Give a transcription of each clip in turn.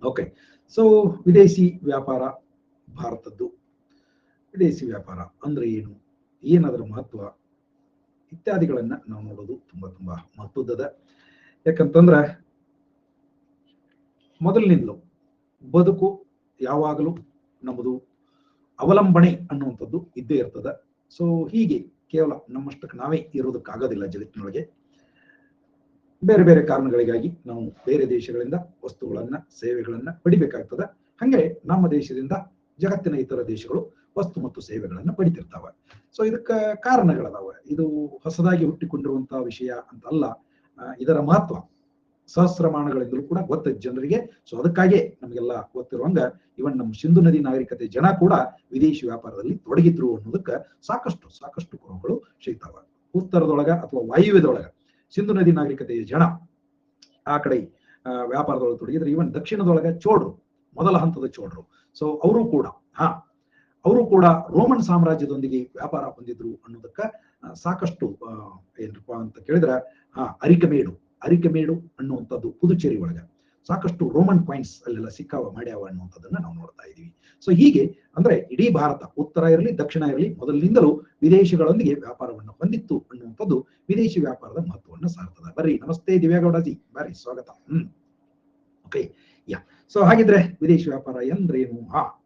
Okay. So ವಿದೇಶಿ ವ್ಯಾಪಾರ, ಭಾರತದ್ದು ವಿದೇಶಿ ವ್ಯಾಪಾರ ಅಂದ್ರೆ ಏನು, ಏನದರ ಮಹತ್ವ ಇತ್ಯಾದಿಗಳನ್ನ ನಾವು ನೋಡೋದು ತುಂಬಾ ತುಂಬಾ ಮಹತ್ವದ. ಯಾಕಂತಂದ್ರೆ ಮೊದಲಿನಿಂದಲೂ ಬದುಕು ಯಾವಾಗಲೂ ನಮ್ಮದು ಅವಲಂಬನೆ ಅನ್ನುವಂಥದ್ದು ಇದ್ದೇ ಇರ್ತದೆ. ಸೊ ಹೀಗೆ ಕೇವಲ ನಮ್ಮಷ್ಟಕ್ಕೆ ನಾವೇ ಇರೋದಕ್ಕಾಗೋದಿಲ್ಲ ಜಗತ್ತಿನೊಳಗೆ. ಬೇರೆ ಬೇರೆ ಕಾರಣಗಳಿಗಾಗಿ ನಾವು ಬೇರೆ ದೇಶಗಳಿಂದ ವಸ್ತುಗಳನ್ನ ಸೇವೆಗಳನ್ನ ಪಡಿಬೇಕಾಗ್ತದೆ. ಹಂಗೆ ನಮ್ಮ ದೇಶದಿಂದ ಜಗತ್ತಿನ ಇತರ ದೇಶಗಳು ವಸ್ತು ಮತ್ತು ಸೇವೆಗಳನ್ನ ಪಡಿತಿರ್ತಾವೆ. ಸೊ ಇದಕ್ಕೆ ಕಾರಣಗಳದಾವ. ಇದು ಹೊಸದಾಗಿ ಹುಟ್ಟಿಕೊಂಡಿರುವಂತಹ ವಿಷಯ ಅಂತ ಅಲ್ಲ. ಇದರ ಮಹತ್ವ ಸಹಸ್ರಮಾನಗಳಿಂದಲೂ ಕೂಡ ಗೊತ್ತ ಜನರಿಗೆ. ಸೊ ಅದಕ್ಕಾಗಿ ನಮಗೆಲ್ಲ ಗೊತ್ತಿರುವಂಗ ಇವನ್ ನಮ್ಮ ಸಿಂಧು ನದಿ ನಾಗರಿಕತೆ ಜನ ಕೂಡ ವಿದೇಶಿ ವ್ಯಾಪಾರದಲ್ಲಿ ತೊಡಗಿದ್ರು ಅನ್ನೋದಕ್ಕೆ ಸಾಕಷ್ಟು ಸಾಕಷ್ಟು ಪುರಾವೆಗಳು ಸಿಗ್ತಾವ. ಉತ್ತರದೊಳಗ ಅಥವಾ ವಾಯುವ್ಯದೊಳಗ ಸಿಂಧು ನದಿ ನಾಗರಿಕತೆಯ ಜನ ಆ ಕಡೆ ವ್ಯಾಪಾರದೊಳಗೆ ತೊಡಗಿದ್ರೆ. ಇವನ್ ದಕ್ಷಿಣದೊಳಗ ಚೋಳರು, ಮೊದಲ ಹಂತದ ಚೋಳರು. ಸೊ ಅವರು ಕೂಡ ರೋಮನ್ ಸಾಮ್ರಾಜ್ಯದೊಂದಿಗೆ ವ್ಯಾಪಾರ ಹೊಂದಿದ್ರು ಅನ್ನೋದಕ್ಕ ಸಾಕಷ್ಟು ಏನಪ್ಪ ಅಂತ ಕೇಳಿದ್ರೆ ಅರಿಕಮೇಡು ಅನ್ನುವಂಥದ್ದು ಪುದುಚೇರಿ ಒಳಗ ಸಾಕಷ್ಟು ರೋಮನ್ ಕಾಯಿನ್ಸ್ ಅಲ್ಲೆಲ್ಲ ಸಿಕ್ಕಾವ ಮಾಡ್ಯಾವ ಅನ್ನುವಂಥದ್ದನ್ನ ನಾವು ನೋಡ್ತಾ ಇದೀವಿ. ಸೊ ಹೀಗೆ ಅಂದ್ರೆ ಇಡೀ ಭಾರತ ಉತ್ತರ ಇರಲಿ ದಕ್ಷಿಣ ಇರಲಿ ಮೊದಲಿನಿಂದಲೂ ವಿದೇಶಿಗಳೊಂದಿಗೆ ವ್ಯಾಪಾರವನ್ನು ಹೊಂದಿತ್ತು ಅನ್ನುವಂಥದ್ದು ವಿದೇಶಿ ವ್ಯಾಪಾರದ ಮಹತ್ವವನ್ನು ಸಾರ್ತದೆ. ಬರ್ರಿ, ನಮಸ್ತೆ ದಿವ್ಯಾಗೌಡಜಿ, ಬರ್ರಿ, ಸ್ವಾಗತ. ಓಕೆ, ಯಾ. ಸೊ ಹಾಗಿದ್ರೆ ವಿದೇಶಿ ವ್ಯಾಪಾರ ಎಂದ್ರೇನು?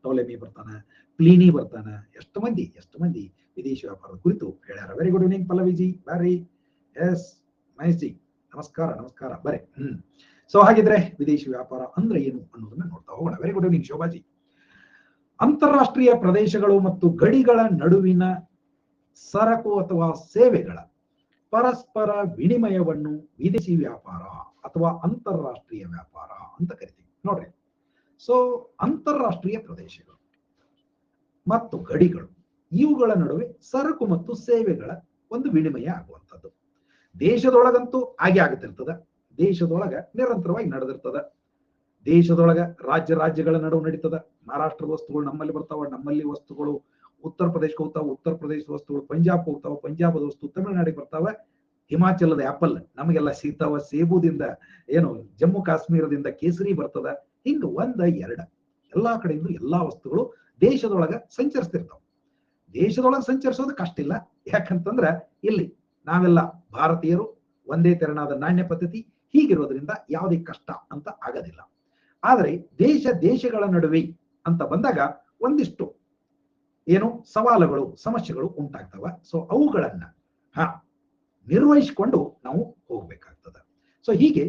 ಟೋಲೆಮಿ ಬರ್ತಾನೆ, ಪ್ಲೀನಿ ಬರ್ತಾನೆ, ಎಷ್ಟು ಮಂದಿ ವಿದೇಶಿ ವ್ಯಾಪಾರದ ಕುರಿತು ಹೇಳ್ಯಾರ. ವೆರಿ ಗುಡ್ ಈವ್ನಿಂಗ್ ಪಲ್ಲವಿಜಿ, ಬರ್ರಿ. ಎಸ್ ಮಹೇಶ್ ಜಿ, ನಮಸ್ಕಾರ ಬರ್ರಿ. ಸೊ ಹಾಗಿದ್ರೆ ವಿದೇಶಿ ವ್ಯಾಪಾರ ಅಂದ್ರೆ ಏನು ಅನ್ನೋದನ್ನ ನೋಡ್ತಾ ಹೋಗೋಣ. Very good evening ಶೋಭಾಜಿ. ಅಂತಾರಾಷ್ಟ್ರೀಯ ಪ್ರದೇಶಗಳು ಮತ್ತು ಗಡಿಗಳ ನಡುವಿನ ಸರಕು ಅಥವಾ ಸೇವೆಗಳ ಪರಸ್ಪರ ವಿನಿಮಯವನ್ನು ವಿದೇಶಿ ವ್ಯಾಪಾರ ಅಥವಾ ಅಂತಾರಾಷ್ಟ್ರೀಯ ವ್ಯಾಪಾರ ಅಂತ ಕರಿತೀವಿ. ನೋಡ್ರಿ, ಸೊ ಅಂತಾರಾಷ್ಟ್ರೀಯ ಪ್ರದೇಶಗಳು ಮತ್ತು ಗಡಿಗಳು ಇವುಗಳ ನಡುವೆ ಸರಕು ಮತ್ತು ಸೇವೆಗಳ ಒಂದು ವಿನಿಮಯ ಆಗುವಂಥದ್ದು. ದೇಶದೊಳಗಂತೂ ಹಾಗೆ ಆಗುತ್ತಿರ್ತದ. ದೇಶದೊಳಗ ನಿರಂತರವಾಗಿ ನಡೆದಿರ್ತದ. ದೇಶದೊಳಗ ರಾಜ್ಯಗಳ ನಡುವೆ ನಡೀತದ. ಮಹಾರಾಷ್ಟ್ರದ ವಸ್ತುಗಳು ನಮ್ಮಲ್ಲಿ ಬರ್ತಾವ, ನಮ್ಮಲ್ಲಿ ವಸ್ತುಗಳು ಉತ್ತರ ಪ್ರದೇಶಕ್ಕೆ ಹೋಗ್ತಾವ, ಉತ್ತರ ಪ್ರದೇಶದ ವಸ್ತುಗಳು ಪಂಜಾಬ್ ಹೋಗ್ತಾವ, ಪಂಜಾಬದ ವಸ್ತು ತಮಿಳುನಾಡಿಗೆ ಬರ್ತಾವ, ಹಿಮಾಚಲದ ಆಪಲ್ ನಮಗೆಲ್ಲ ಸಿಗ್ತಾವ, ಸೇಬುದಿಂದ ಏನು ಜಮ್ಮು ಕಾಶ್ಮೀರದಿಂದ ಕೇಸರಿ ಬರ್ತದ. ಹಿಂಗ ಎರಡ ಎಲ್ಲಾ ಕಡೆಯಿಂದ ಎಲ್ಲಾ ವಸ್ತುಗಳು ದೇಶದೊಳಗ ಸಂಚರಿಸ್ತಿರ್ತಾವ. ದೇಶದೊಳಗೆ ಸಂಚರಿಸೋದು ಕಷ್ಟ ಇಲ್ಲ. ಯಾಕಂತಂದ್ರ ಇಲ್ಲಿ ನಾವೆಲ್ಲ ಭಾರತೀಯರು, ಒಂದೇ ತೆರನಾದ ನಾಣ್ಯ ಪದ್ಧತಿ, ಹೀಗಿರೋದ್ರಿಂದ ಯಾವುದೇ ಕಷ್ಟ ಅಂತ ಆಗೋದಿಲ್ಲ. ಆದರೆ ದೇಶಗಳ ನಡುವೆ ಅಂತ ಬಂದಾಗ ಒಂದಿಷ್ಟು ಏನು ಸವಾಲುಗಳು, ಸಮಸ್ಯೆಗಳು ಉಂಟಾಗ್ತವ. ಸೊ ಅವುಗಳನ್ನ ನಿರ್ವಹಿಸಿಕೊಂಡು ನಾವು ಹೋಗ್ಬೇಕಾಗ್ತದೆ. ಸೊ ಹೀಗೆ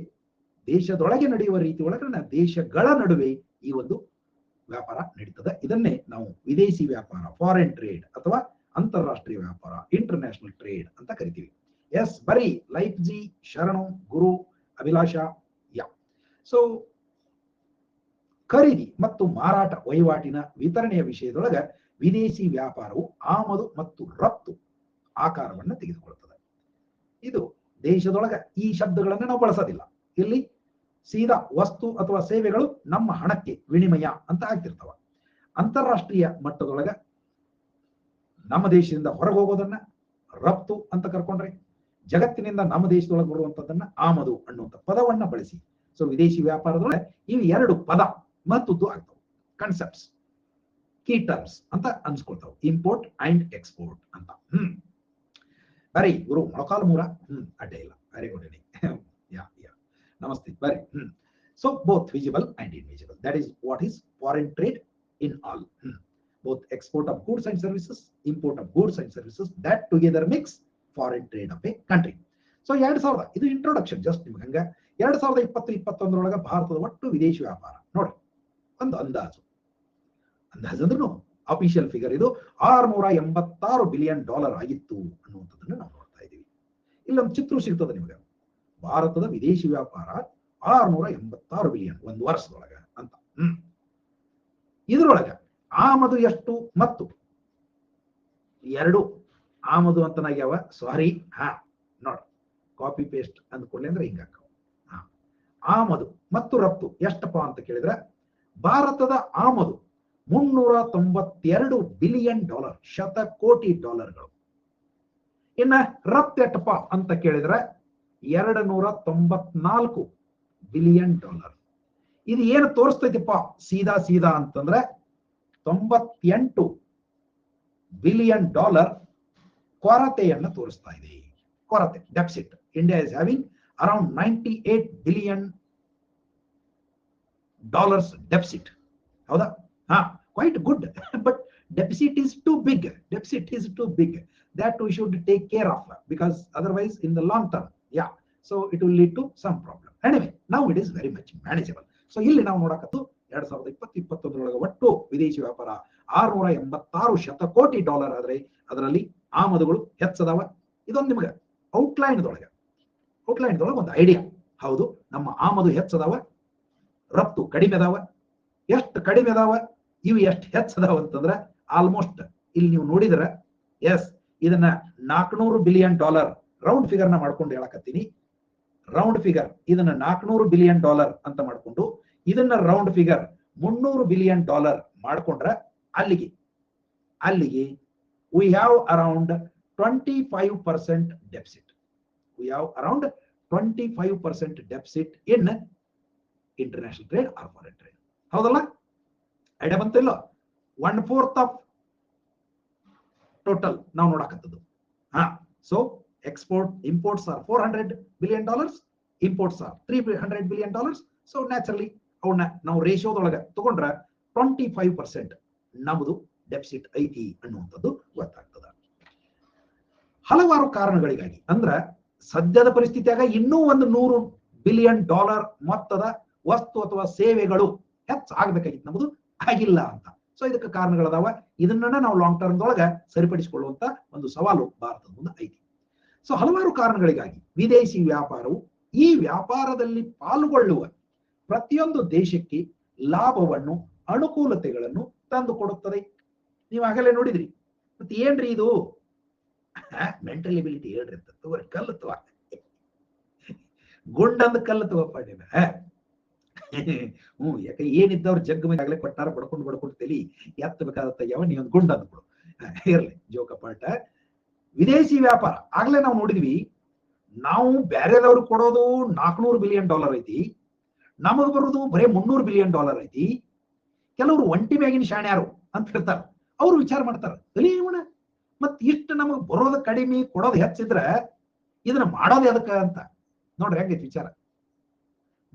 ದೇಶದೊಳಗೆ ನಡೆಯುವ ರೀತಿ ಒಳಗನ್ನ ದೇಶಗಳ ನಡುವೆ ಈ ಒಂದು ವ್ಯಾಪಾರ ನಡೀತದೆ. ಇದನ್ನೇ ನಾವು ವಿದೇಶಿ ವ್ಯಾಪಾರ, ಫಾರಿನ್ ಟ್ರೇಡ್ ಅಥವಾ ಅಂತಾರಾಷ್ಟ್ರೀಯ ವ್ಯಾಪಾರ, ಇಂಟರ್ನ್ಯಾಷನಲ್ ಟ್ರೇಡ್ ಅಂತ ಕರಿತೀವಿ. ಎಸ್, ಬರೀ ಲೈಫ್ ಜಿ, ಶರಣು, ಗುರು, ಅಭಿಲಾಷ. ಯಾ. ಸೊ ಖರೀದಿ ಮತ್ತು ಮಾರಾಟ ವಹಿವಾಟಿನ ವಿತರಣೆಯ ವಿಷಯದೊಳಗ ವಿದೇಶಿ ವ್ಯಾಪಾರವು ಆಮದು ಮತ್ತು ರಫ್ತು ಆಕಾರವನ್ನು ತೆಗೆದುಕೊಳ್ಳುತ್ತದೆ. ಇದು ದೇಶದೊಳಗ ಈ ಶಬ್ದಗಳನ್ನು ನಾವು ಬಳಸೋದಿಲ್ಲ. ಇಲ್ಲಿ ಸೀದಾ ವಸ್ತು ಅಥವಾ ಸೇವೆಗಳು ನಮ್ಮ ಹಣಕ್ಕೆ ವಿನಿಮಯ ಅಂತ ಆಗ್ತಿರ್ತಾವ. ಅಂತಾರಾಷ್ಟ್ರೀಯ ಮಟ್ಟದೊಳಗ ನಮ್ಮ ದೇಶದಿಂದ ಹೊರಗೆ ಹೋಗೋದನ್ನ ರಫ್ತು ಅಂತ ಕರ್ಕೊಂಡ್ರೆ, ಜಗತ್ತಿನಿಂದ ನಮ್ಮ ದೇಶದೊಳಗೆ ಬರುವಂತದನ್ನ ಆಮದು ಅನ್ನುವಂಥ ಪದವನ್ನ ಬಳಸಿ. ಸೊ ವಿದೇಶಿ ವ್ಯಾಪಾರದೊಳಗೆ ಇವು ಎರಡು ಪದ ಮಹತ್ವದ್ದು ಆಗ್ತವೆ. ಕಾನ್ಸೆಪ್ಟ್ಸ್, ಕೀ ಟರ್ಮ್ಸ್ ಅಂತ ಅನ್ಸ್ಕೊಳ್ತಾವ. ಇಂಪೋರ್ಟ್ ಅಂಡ್ ಎಕ್ಸ್ಪೋರ್ಟ್ ಅಂತ. ಬರೀ ಗುರು ಮೊಳಕಾಲು ಮೂರ ಅಡ್ಡೆ ಇಲ್ಲ. Very good evening. ಯಾ ನಮಸ್ತೆ, ಬರ್ರಿ. So both visible and invisible, that is what is foreign trade in all. both export of goods and services, import of goods and services, that together makes foreign trade of a country. So 2000 ಇದು introduction just ನಿಮ್ಗೆ. ಹಂಗ 2020-21 ಭಾರತದ ಒಟ್ಟು ವಿದೇಶಿ ವ್ಯಾಪಾರ ನೋಡಿ, ಒಂದು ಅಂದಾಜು ಅಂದ್ರೂ ಅಫಿಷಿಯಲ್ ಫಿಗರ್ ಇದು $686 ಬಿಲಿಯನ್ ಆಗಿತ್ತು ಅನ್ನುವಂಥದ್ದನ್ನ ನಾವು ನೋಡ್ತಾ ಇದ್ದೀವಿ. ಇಲ್ಲೊಂದು ಚಿತ್ರ ಸಿಗ್ತದೆ ನಿಮ್ಗೆ. ಭಾರತದ ವಿದೇಶಿ ವ್ಯಾಪಾರ 686 ಬಿಲಿಯನ್ ಒಂದು ವರ್ಷದೊಳಗ ಅಂತ. ಇದ್ರೊಳಗ ಆಮದು ಎಷ್ಟು ಮತ್ತು ಎರಡು ಆಮದು ಅಂತನಾಗ್ಯಾವ. ಸಾರಿ, ನೋಡ ಕಾಪಿ ಪೇಸ್ಟ್ ಅಂದ್ಕೊಳ್ಳಿ ಅಂದ್ರೆ ಹಿಂಗ ಆಮದು ಮತ್ತು ರಫ್ತು ಎಷ್ಟಪ್ಪ ಅಂತ ಕೇಳಿದ್ರೆ, ಭಾರತದ ಆಮದು $392 ಬಿಲಿಯನ್, ಶತಕೋಟಿ ಡಾಲರ್ಗಳು. ಇನ್ನ ರಫ್ತು ಎಷ್ಟಪ್ಪ ಅಂತ ಕೇಳಿದ್ರೆ $294 ಬಿಲಿಯನ್. ಇದು ಏನು ತೋರಿಸ್ತೈತಿಪ್ಪ ಸೀದಾ ಸೀದಾ ಅಂತಂದ್ರೆ $98 ಬಿಲಿಯನ್ ಕೊರತೆಯನ್ನು ತೋರಿಸ್ತಾ ಇದೆ. ಕೊರತೆ, deficit. India is having around $98 billion deficit. ಹೌದಾ? ಹಾ, quite good. But deficit is too big. Deficit is too big. That we should take care of, because otherwise in the long term, yeah, so it will lead to some problem. Anyway, now it is very much manageable. So ಇಲ್ಲಿ ನಾವು ನೋಡಕತ್ತು 2020-21 ಒಟ್ಟು ವಿದೇಶಿ ವ್ಯಾಪಾರ $686 ಶತಕೋಟಿ ಆದ್ರೆ ಅದರಲ್ಲಿ ಆಮದುಗಳು ಹೆಚ್ಚದಾವ. ಇದೊಂದು ನಿಮಗೆ ಔಟ್ಲೈನ್ದೊಳಗೆ ಒಂದು ಐಡಿಯಾ. ಹೌದು, ನಮ್ಮ ಆಮದು ಹೆಚ್ಚದಾವ, ರಫ್ತು ಕಡಿಮೆ ಅದಾವ. ಎಷ್ಟು ಕಡಿಮೆ ಅದಾವ, ಇವು ಎಷ್ಟು ಹೆಚ್ಚದಾವ ಅಂತಂದ್ರೆ ಆಲ್ಮೋಸ್ಟ್ ಇಲ್ಲಿ ನೀವು ನೋಡಿದ್ರೆ, ಎಸ್, ಇದನ್ನ $400 ಬಿಲಿಯನ್ ರೌಂಡ್ ಫಿಗರ್ ನ ಮಾಡ್ಕೊಂಡು ಹೇಳಕತ್ತೀನಿ. ರೌಂಡ್ ಫಿಗರ್ ಇದನ್ನ $400 ಬಿಲಿಯನ್ ಅಂತ ಮಾಡ್ಕೊಂಡು ಇದನ್ನ ರೌಂಡ್ ಫಿಗರ್ $300 ಬಿಲಿಯನ್ ಮಾಡ್ಕೊಂಡ್ರೆ ಅಲ್ಲಿಗೆ we have around 25% deficit. We have around 25% deficit in international trade or foreign trade. ಹೌದಲ್ಲ? ಐಡಿಯಾ ಬಂತಿಲ್ಲ? 1/4 ಆಫ್ ಟೋಟಲ್ ನಾವು ನೋಡಕತ್ತದು. So imports are $400 billion, imports are $300 billion. So naturally ಅವನ್ನ ನಾವು ರೇಷಿಯೋದೊಳಗೆ ತಗೊಂಡ್ರೆ 25% ನಮ್ಮದು ಡೆಫಿಸಿಟ್ ಐತಿ ಅನ್ನುವಂಥದ್ದು ಗೊತ್ತಾಗ್ತದೆ. ಹಲವಾರು ಕಾರಣಗಳಿಗಾಗಿ. ಅಂದ್ರೆ ಸದ್ಯದ ಪರಿಸ್ಥಿತಿಯಾಗ ಇನ್ನೂ ಒಂದು $100 ಬಿಲಿಯನ್ ಮೊತ್ತದ ವಸ್ತು ಅಥವಾ ಸೇವೆಗಳು ಹೆಚ್ಚಾಗಬೇಕಾಗಿತ್ತು, ನಮ್ಮದು ಆಗಿಲ್ಲ ಅಂತ. ಸೊ ಇದಕ್ಕೆ ಕಾರಣಗಳದಾವ. ಇದನ್ನ ನಾವು ಲಾಂಗ್ ಟರ್ಮ್ ದೊಳಗೆ ಸರಿಪಡಿಸಿಕೊಳ್ಳುವಂತ ಒಂದು ಸವಾಲು ಭಾರತದ ಮುಂದೆ ಐತಿ. ಸೊ ಹಲವಾರು ಕಾರಣಗಳಿಗಾಗಿ ವಿದೇಶಿ ವ್ಯಾಪಾರವು ಈ ವ್ಯಾಪಾರದಲ್ಲಿ ಪಾಲ್ಗೊಳ್ಳುವ ಪ್ರತಿಯೊಂದು ದೇಶಕ್ಕೆ ಲಾಭವನ್ನು, ಅನುಕೂಲತೆಗಳನ್ನು ತಂದು ಕೊಡುತ್ತದೆ. ನೀವು ಆಗಲೇ ನೋಡಿದ್ರಿ. ಮತ್ತೆ ಏನ್ರಿ ಇದು ಮೆಂಟಲ್ ಎಬಿಲಿಟಿ ಹೇಳ್ರಿ ಅಂತ ತಗೋರಿ, ಕಲ್ಲತ್ವ ಗುಂಡಂದು ಕಲ್ಲತ್ವಪ್ಪ ನೀನ. ಯಾಕೆ ಏನಿದ್ದವ್ರು ಜಗ್ ಮೇಲೆ ಆಗ್ಲೇ ಕೊಟ್ಟಾರ, ಬಡ್ಕೊಂಡು ತಲಿ ಎತ್ತಬೇಕಾದತ್ತ ಯಾವ ನೀವೊಂದು ಗುಂಡ ಅಂದ್ಬಿಡು. ಇರ್ಲಿ, ಜೋಕ ಪಾಠ. ವಿದೇಶಿ ವ್ಯಾಪಾರ ಆಗ್ಲೇ ನಾವು ನೋಡಿದ್ವಿ. ನಾವು ಬೇರೆದವ್ರು ಕೊಡೋದು $400 ಬಿಲಿಯನ್ ಐತಿ, ನಮಗ್ ಬರೋದು ಬರೀ $300 ಬಿಲಿಯನ್ ಐತಿ. ಕೆಲವರು ಒಂಟಿ ಮ್ಯಾಗಿನ ಶಾಣ್ಯಾರು ಅಂತ ಹೇಳ್ತಾರ. ಅವ್ರು ವಿಚಾರ ಮಾಡ್ತಾರ, ಕಲಿಯೋಣ ಮತ್ ಇಷ್ಟು ನಮಗ್ ಬರೋದು ಕಡಿಮೆ, ಕೊಡೋದು ಹೆಚ್ಚಿದ್ರೆ ಇದನ್ನ ಮಾಡೋದು ಎದಕ್ಕ ಅಂತ. ನೋಡ್ರಿ ಹೆಂಗೈತಿ ವಿಚಾರ.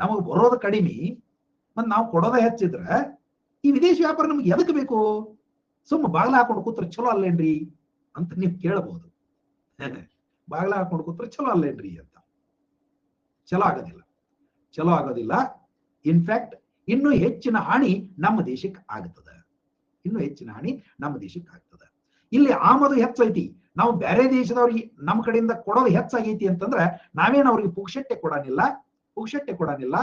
ನಮಗ್ ಬರೋದು ಕಡಿಮೆ ಮತ್ ನಾವು ಕೊಡೋದ ಹೆಚ್ಚಿದ್ರೆ ಈ ವಿದೇಶಿ ವ್ಯಾಪಾರ ನಮ್ಗೆ ಎದಕ್ ಬೇಕು? ಸುಮ್ಮ ಬಾಗ್ಲ ಹಾಕೊಂಡು ಕೂತ್ರೆ ಚಲೋ ಅಲ್ಲೇನ್ರಿ ಅಂತ ನೀವು ಕೇಳಬಹುದು. ಬಾಗ್ಲ ಹಾಕೊಂಡು ಕೂತ್ರೆ ಚಲೋ ಅಲ್ಲೇನ್ರಿ ಅಂತ. ಚಲೋ ಆಗೋದಿಲ್ಲ. ಇನ್ಫ್ಯಾಕ್ಟ್ ಇನ್ನೂ ಹೆಚ್ಚಿನ ಹಾನಿ ನಮ್ಮ ದೇಶಕ್ಕೆ ಆಗ್ತದೆ. ಇಲ್ಲಿ ಆಮದು ಹೆಚ್ಚೈತಿ, ನಾವು ಬೇರೆ ದೇಶದವ್ರಿಗೆ ನಮ್ಮ ಕಡೆಯಿಂದ ಕೊಡೋದು ಹೆಚ್ಚಾಗೈತಿ ಅಂತಂದ್ರೆ ನಾವೇನು ಅವ್ರಿಗೆ ಪುಕ್ಷಟ್ಟೆ ಕೊಡೋನಿಲ್ಲ.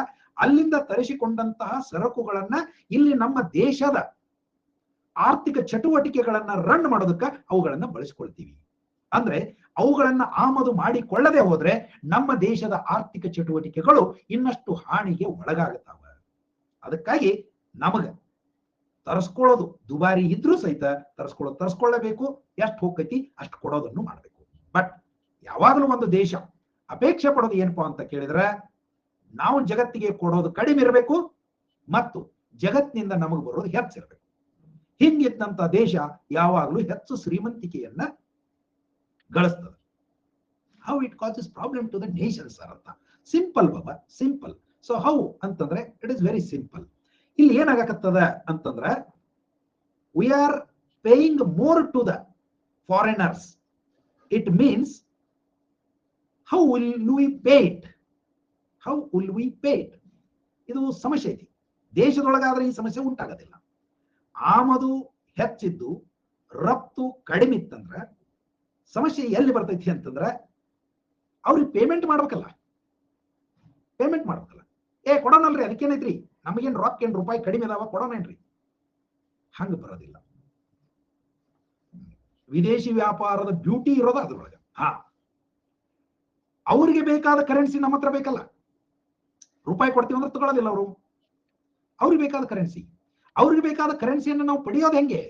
ಅಲ್ಲಿಂದ ತರಿಸಿಕೊಂಡಂತಹ ಸರಕುಗಳನ್ನ ಇಲ್ಲಿ ನಮ್ಮ ದೇಶದ ಆರ್ಥಿಕ ಚಟುವಟಿಕೆಗಳನ್ನ ರನ್ ಮಾಡೋದಕ್ಕ ಅವುಗಳನ್ನ ಬಳಸಿಕೊಳ್ತೀವಿ. ಅಂದ್ರೆ ಅವುಗಳನ್ನ ಆಮದು ಮಾಡಿಕೊಳ್ಳದೆ ಹೋದ್ರೆ ನಮ್ಮ ದೇಶದ ಆರ್ಥಿಕ ಚಟುವಟಿಕೆಗಳು ಇನ್ನಷ್ಟು ಹಾನಿಗೆ ಒಳಗಾಗುತ್ತಾವ. ಅದಕ್ಕಾಗಿ ನಮಗ ತರಿಸ್ಕೊಳ್ಳೋದು ದುಬಾರಿ ಇದ್ರೂ ಸಹಿತ ತರಿಸ್ಕೊಳ್ಳಬೇಕು. ಎಷ್ಟು ಹೋಗ್ತೈತಿ ಅಷ್ಟು ಕೊಡೋದನ್ನು ಮಾಡಬೇಕು. ಬಟ್ ಯಾವಾಗಲೂ ಒಂದು ದೇಶ ಅಪೇಕ್ಷೆ ಪಡೋದು ಏನಪ್ಪಾ ಅಂತ ಕೇಳಿದ್ರೆ, ನಾವು ಜಗತ್ತಿಗೆ ಕೊಡೋದು ಕಡಿಮೆ ಇರಬೇಕು ಮತ್ತು ಜಗತ್ತಿನಿಂದ ನಮಗೆ ಬರೋದು ಹೆಚ್ಚಿರಬೇಕು. ಹಿಂಗಿದ್ದಂತ ದೇಶ ಯಾವಾಗಲೂ ಹೆಚ್ಚು ಶ್ರೀಮಂತಿಕೆಯನ್ನ ಗಳಿಸ್ತದೆ. How it causes problem to the nations ಅಂತ. ಸಿಂಪಲ್ ಬಾಬಾ, ಸಿಂಪಲ್. ಸೊ ಹೌ ಅಂತಂದ್ರೆ ಇಟ್ ಇಸ್ ವೆರಿ ಸಿಂಪಲ್. ಇಲ್ಲಿ ಏನಾಗತ್ತದ ಅಂತಂದ್ರೆ, we are paying more to the foreigners. It means how will we pay it? ಇದು ಸಮಸ್ಯೆ ಐತಿ. ದೇಶದೊಳಗಾದ್ರೆ ಈ ಸಮಸ್ಯೆ ಉಂಟಾಗೋದಿಲ್ಲ. ಆಮದು ಹೆಚ್ಚಿದ್ದು ರಫ್ತು ಕಡಿಮೆ ಇತ್ತಂದ್ರೆ ಸಮಸ್ಯೆ ಎಲ್ಲಿ ಬರ್ತೈತಿ ಅಂತಂದ್ರೆ, ಅವ್ರಿಗೆ ಪೇಮೆಂಟ್ ಮಾಡ್ಬೇಕಲ್ಲ. ಕೊಡೋಣಲ್ರಿ, ಅದಕ್ಕೇನೈತ್ರಿ, ನಮಗೇನ್ ರೊಕ್ಕ ಏನ್ ರೂಪಾಯಿ ಕಡಿಮೆ ಅದಾವ, ಕೊಡೋಣೇನ್ರಿ? ಹಂಗ ಬರೋದಿಲ್ಲ. ವಿದೇಶಿ ವ್ಯಾಪಾರದ ಬ್ಯೂಟಿ ಇರೋದು ಅದ್ರೊಳಗ. ಅವ್ರಿಗೆ ಬೇಕಾದ ಕರೆನ್ಸಿ ನಮ್ಮ ಹತ್ರ ಬೇಕಲ್ಲ. ರೂಪಾಯಿ ಕೊಡ್ತೀವಿ ಅಂದ್ರೆ ತಗೊಳ್ಳೋದಿಲ್ಲ ಅವರು. ಅವ್ರಿಗೆ ಬೇಕಾದ ಕರೆನ್ಸಿಯನ್ನು ನಾವು ಪಡೆಯೋದು ಹೆಂಗೆ?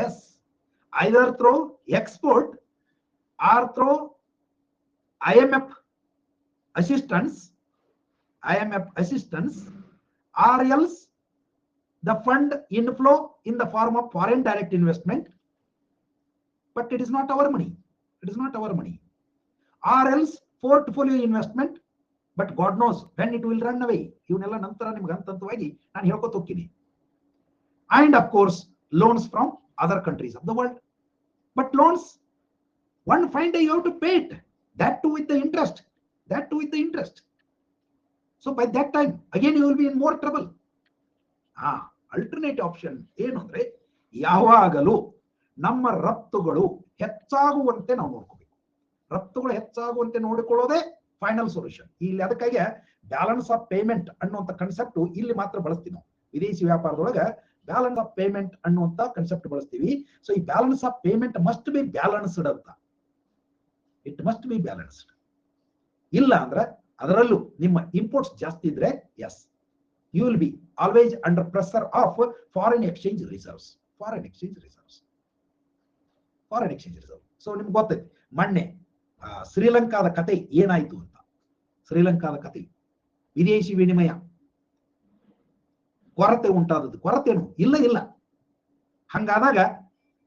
Yes, either through export or through IMF assistance, IMF assistance, or else the fund inflow in the form of foreign direct investment, but it is not our money. It is not our money. Or else portfolio investment, but God knows when it will run away. ಇವನ್ನೆಲ್ಲ ನಂತರ ನಿಮಗೆ ಹಂತವಾಗಿ ನಾನು ಹೇಳ್ಕೊತ ಹೋಗ್ತೀನಿ. And of course, loans from other countries of the world. But loans, one fine day you have to pay it. That too with the interest. That too with the interest. So by that time, again you will be in more trouble. Alternate option ಏನು ಅಂದ್ರೆ ಯಾವಾಗಲೂ ನಮ್ಮ ರಫ್ತುಗಳು ಹೆಚ್ಚಾಗುವಂತೆ ನಾವು ನೋಡ್ಕೋಬೇಕು. ರಫ್ತುಗಳು ಹೆಚ್ಚಾಗುವಂತೆ ನೋಡಿಕೊಳ್ಳೋದೇ ಫೈನಲ್ ಸೊಲ್ಯೂಷನ್. ಇಲ್ಲಿ ಅದಕ್ಕಾಗಿ ಬ್ಯಾಲೆನ್ಸ್ ಆಫ್ ಪೇಮೆಂಟ್ ಅನ್ನುವಂಥ ಕನ್ಸೆಪ್ಟ್ ಇಲ್ಲಿ ಮಾತ್ರ ಬಳಸ್ತೀವಿ ನಾವು. ವಿದೇಶಿ ವ್ಯಾಪಾರದೊಳಗೆ ಬ್ಯಾಲೆನ್ಸ್ ಆಫ್ ಪೇಮೆಂಟ್ ಅನ್ನುವಂಥ ಕನ್ಸೆಪ್ಟ್ ಬಳಸ್ತೀವಿ. ಸೊ ಈ balance of payment must be balanced ಅಂತ. It must be balanced. ಇಲ್ಲ ಅಂದ್ರೆ ಅದರಲ್ಲೂ ನಿಮ್ಮ ಇಂಪೋರ್ಟ್ಸ್ ಜಾಸ್ತಿ ಇದ್ರೆ yes you will be always under pressure of foreign exchange reserves. Foreign exchange reserves. Foreign exchange reserve. So ನಿಮ್ಗೆ ಗೊತ್ತೈತಿ ಮೊನ್ನೆ ಶ್ರೀಲಂಕಾದ ಕತೆ ಏನಾಯ್ತು ಅಂತ. ಶ್ರೀಲಂಕಾದ ಕತೆ ವಿದೇಶಿ ವಿನಿಮಯ ಕೊರತೆ ಉಂಟಾದದ್ದು. ಕೊರತೆನು ಇಲ್ಲ ಇಲ್ಲ. ಹಂಗಾದಾಗ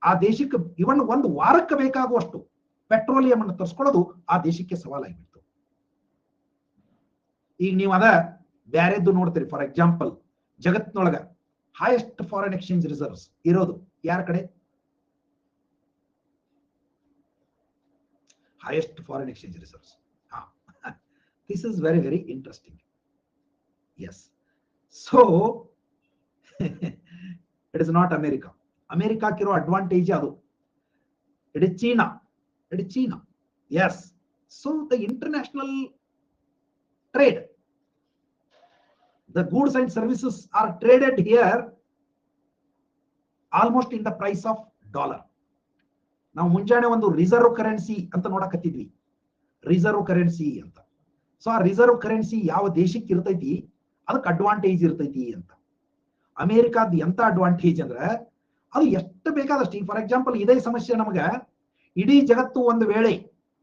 ಆ ದೇಶಕ್ಕೆ ಇವನ್ ಒಂದು ವಾರಕ್ಕೆ ಬೇಕಾಗುವಷ್ಟು ಪೆಟ್ರೋಲಿಯಂ ಅನ್ನು ತರಿಸ್ಕೊಳ್ಳೋದು ಆ ದೇಶಕ್ಕೆ ಸವಾಲಾಗಿಬಿಡ್ತು. ಈಗ ನೀವು ಅದ ಬ್ಯಾರೆದ್ದು ನೋಡ್ತೀರಿ. ಫಾರ್ ಎಕ್ಸಾಂಪಲ್ ಜಗತ್ತಿನೊಳಗ ಹೈಯೆಸ್ಟ್ ಫಾರಿನ್ ಎಕ್ಸ್ಚೇಂಜ್ ರಿಸರ್ವ್ಸ್ ಇರೋದು ಯಾರ ಕಡೆ? highest foreign exchange reserves. This is very, very interesting. Yes. So, it is not America. America kiro advantage adu. It is China. It is China. Yes. So, the international trade, the goods and services are traded here almost in the price of dollar. ನಾವು ಮುಂಜಾನೆ ಒಂದು reserve currency ಅಂತ ನೋಡಕತ್ತಿದ್ವಿ. Reserve currency ಅಂತ. So ಆ reserve currency ಯಾವ ದೇಶಕ್ಕೆ ಇರ್ತೈತಿ ಅದಕ್ಕೆ ಅಡ್ವಾಂಟೇಜ್ ಇರ್ತೈತಿ ಅಂತ. ಅಮೆರಿಕಾದ ಎಂತ ಅಡ್ವಾಂಟೇಜ್ ಅಂದ್ರೆ ಅದು ಎಷ್ಟು ಬೇಕಾದಷ್ಟು. ಫಾರ್ ಎಕ್ಸಾಂಪಲ್ ಇದೇ ಸಮಸ್ಯೆ ನಮಗೆ ಇಡೀ ಜಗತ್ತು ಒಂದು ವೇಳೆ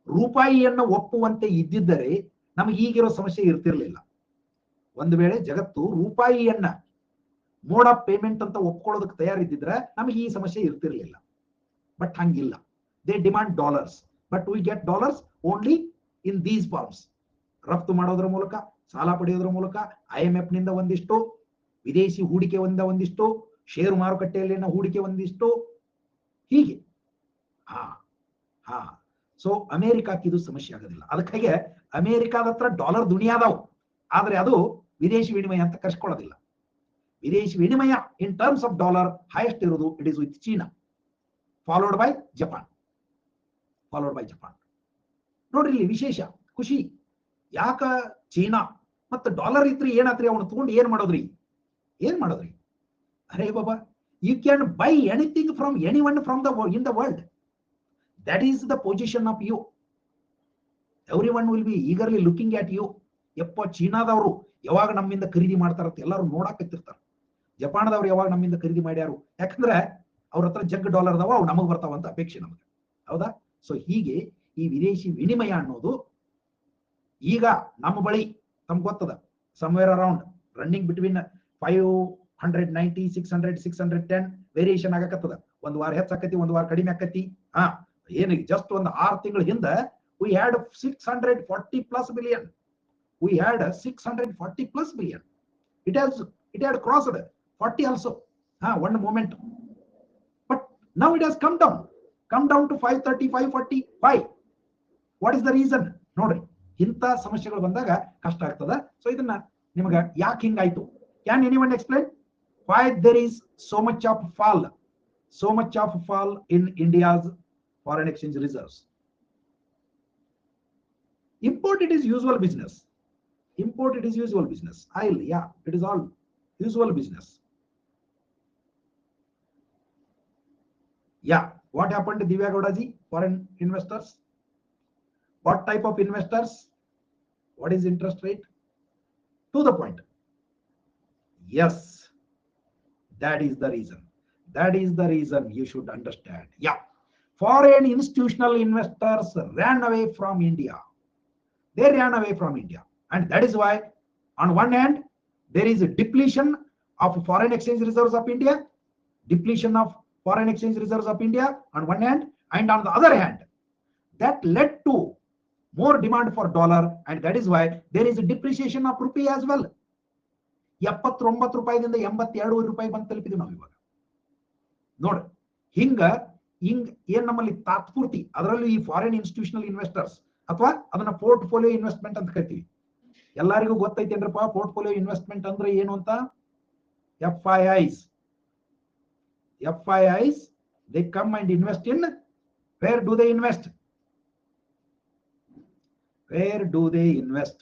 ರೂಪಾಯಿಯನ್ನು ಒಪ್ಪುವಂತೆ ಇದ್ದಿದ್ದರೆ ನಮಗೆ ಈಗಿರೋ ಸಮಸ್ಯೆ ಇರ್ತಿರ್ಲಿಲ್ಲ. ಒಂದು ವೇಳೆ ಜಗತ್ತು ರೂಪಾಯಿಯನ್ನ ಮೋಡ್ ಆಫ್ ಪೇಮೆಂಟ್ ಅಂತ ಒಪ್ಕೊಳ್ಳೋದಕ್ಕೆ ತಯಾರಿದ್ದಿದ್ರೆ ನಮಗೆ ಈ ಸಮಸ್ಯೆ ಇರ್ತಿರ್ಲಿಲ್ಲ. ಬಟ್ ಹಂಗಿಲ್ಲ. They demand dollars, but we get dollars only in these forms. ರಫ್ತು ಮಾಡೋದ್ರ ಮೂಲಕ, ಸಾಲ ಪಡೆಯೋದ್ರ ಮೂಲಕ, IMF ನಿಂದ ಒಂದಿಷ್ಟು, ವಿದೇಶಿ ಹೂಡಿಕೆ ಒಂದಿಷ್ಟು, ಷೇರು ಮಾರುಕಟ್ಟೆಯಲ್ಲಿನ ಹೂಡಿಕೆ ಒಂದಿಷ್ಟು, ಹೀಗೆ. ಸೊ ಅಮೆರಿಕಕ್ಕೆ ಇದು ಸಮಸ್ಯೆ ಆಗೋದಿಲ್ಲ. ಅದಕ್ಕಾಗಿ ಅಮೆರಿಕಾದ ಹತ್ರ ಡಾಲರ್ ದುನಿಯಾದವು, ಆದ್ರೆ ಅದು ವಿದೇಶಿ ವಿನಿಮಯ ಅಂತ ಕರ್ಸ್ಕೊಳ್ಳೋದಿಲ್ಲ. ವಿದೇಶಿ ವಿನಿಮಯ in terms of dollar highest ಇರೋದು it is with China, followed by Japan. ನೋಡ್ರಿ ಇಲ್ಲಿ ವಿಶೇಷ ಖುಷಿ. ಯಾಕ ಚೀನಾ ಮತ್ತು ಡಾಲರ್ ಇದ್ರಿ ಏನಾತ್ರಿ ಅವನು ತಗೊಂಡು ಏನ್ ಮಾಡೋದ್ರಿ? ಅರೇ ಬಾಬಾ, you can buy anything from anyone from in the world. That is the position of you. Everyone will be eagerly looking at you. ಯಪ್ಪ, ಚೀನಾದವರು ಯಾವಾಗ ನಮ್ಮಿಂದ ಖರೀದಿ ಮಾಡ್ತಾರಂತ ಎಲ್ಲರೂ ನೋಡಾಕತ್ತಿರ್ತಾರೆ. ಜಪಾನದವ್ರು ಯಾವಾಗ ನಮ್ಮಿಂದ ಖರೀದಿ ಮಾಡ್ಯಾರು? ಯಾಕಂದ್ರೆ ಅವ್ರ ಹತ್ರ ಜಗ್ ಡಾಲರ್ ಅದಾವ, ಅವು ನಮಗ್ ಬರ್ತಾವಂತ ಅಪೇಕ್ಷೆ ನಮಗೆ. ಹೌದಾ? ಸೊ ಹೀಗೆ ಈ ವಿದೇಶಿ ವಿನಿಮಯ ಅನ್ನೋದು ಈಗ ನಮ್ಮ ಬಳಿ ತಮ್ಗೆ ಗೊತ್ತದ somewhere around running between 590, 600, 610 variation ಆಗಕತ್ತದ. ಒಂದು ವಾರ ಹೆಚ್ಚಾಕತಿ, ಒಂದು ವಾರ ಕಡಿಮೆ ಆಕತಿ. ಏನು ಜಸ್ಟ್ ಒಂದು 6 ತಿಂಗಳ ಹಿಂದೆ we had 640 plus billion. We had 640 plus billion. It had crossed 40 also. One moment. But now it has come down to 530, 540. Why? What is the reason? ನೋಡ್ರಿ, ಇಂಥ ಸಮಸ್ಯೆಗಳು ಬಂದಾಗ ಕಷ್ಟ ಆಗ್ತದ. ಸೊ ಇದನ್ನ ನಿಮಗೆ ಯಾಕೆ ಹಿಂಗಾಯ್ತು? Can anyone explain why there is so much of fall in India's foreign exchange reserves? Import, it is usual business. Oil, yeah, it is all usual business. Yeah, what happened to Divya Gowdaji? Foreign investors? What type of investors? What is interest rate? To the point. Yes, that is the reason you should understand. Yeah, foreign institutional investors ran away from India. they ran away from India. And that is why, on one hand, there is a depletion of foreign exchange reserves of India, depletion of foreign exchange reserves of India on one hand, and on the other hand, that led to more demand for dollar, and that is why there is a depreciation of rupee as well. 79 ರೂಪಾಯಿದಿಂದ 82 ರೂಪಾಯಿ ಬಂದು ತಲುಪಿದ್ವಿ ನಾವು ಇವಾಗ. ನೋಡ್ರಿ, ಹಿಂಗ ಏನ್ ನಮ್ಮಲ್ಲಿ ತಾತ್ಪೂರ್ತಿ, ಅದರಲ್ಲೂ ಈ ಫಾರಿನ್ ಇನ್ಸ್ಟಿಟ್ಯೂಷನಲ್ ಇನ್ವೆಸ್ಟರ್ಸ್ ಅಥವಾ ಅದನ್ನ ಪೋರ್ಟ್ಫೋಲಿಯೋ ಇನ್ವೆಸ್ಟ್ಮೆಂಟ್ ಅಂತ ಕರಿತೀವಿ. ಎಲ್ಲರಿಗೂ ಗೊತ್ತೈತೇನ್ರಪ್ಪ ಪೋರ್ಟ್ಫೋಲಿಯೋ ಇನ್ವೆಸ್ಟ್ಮೆಂಟ್ ಅಂದ್ರೆ ಏನು ಅಂತ? FIIs, they come and invest in, where do they invest? Where do they invest?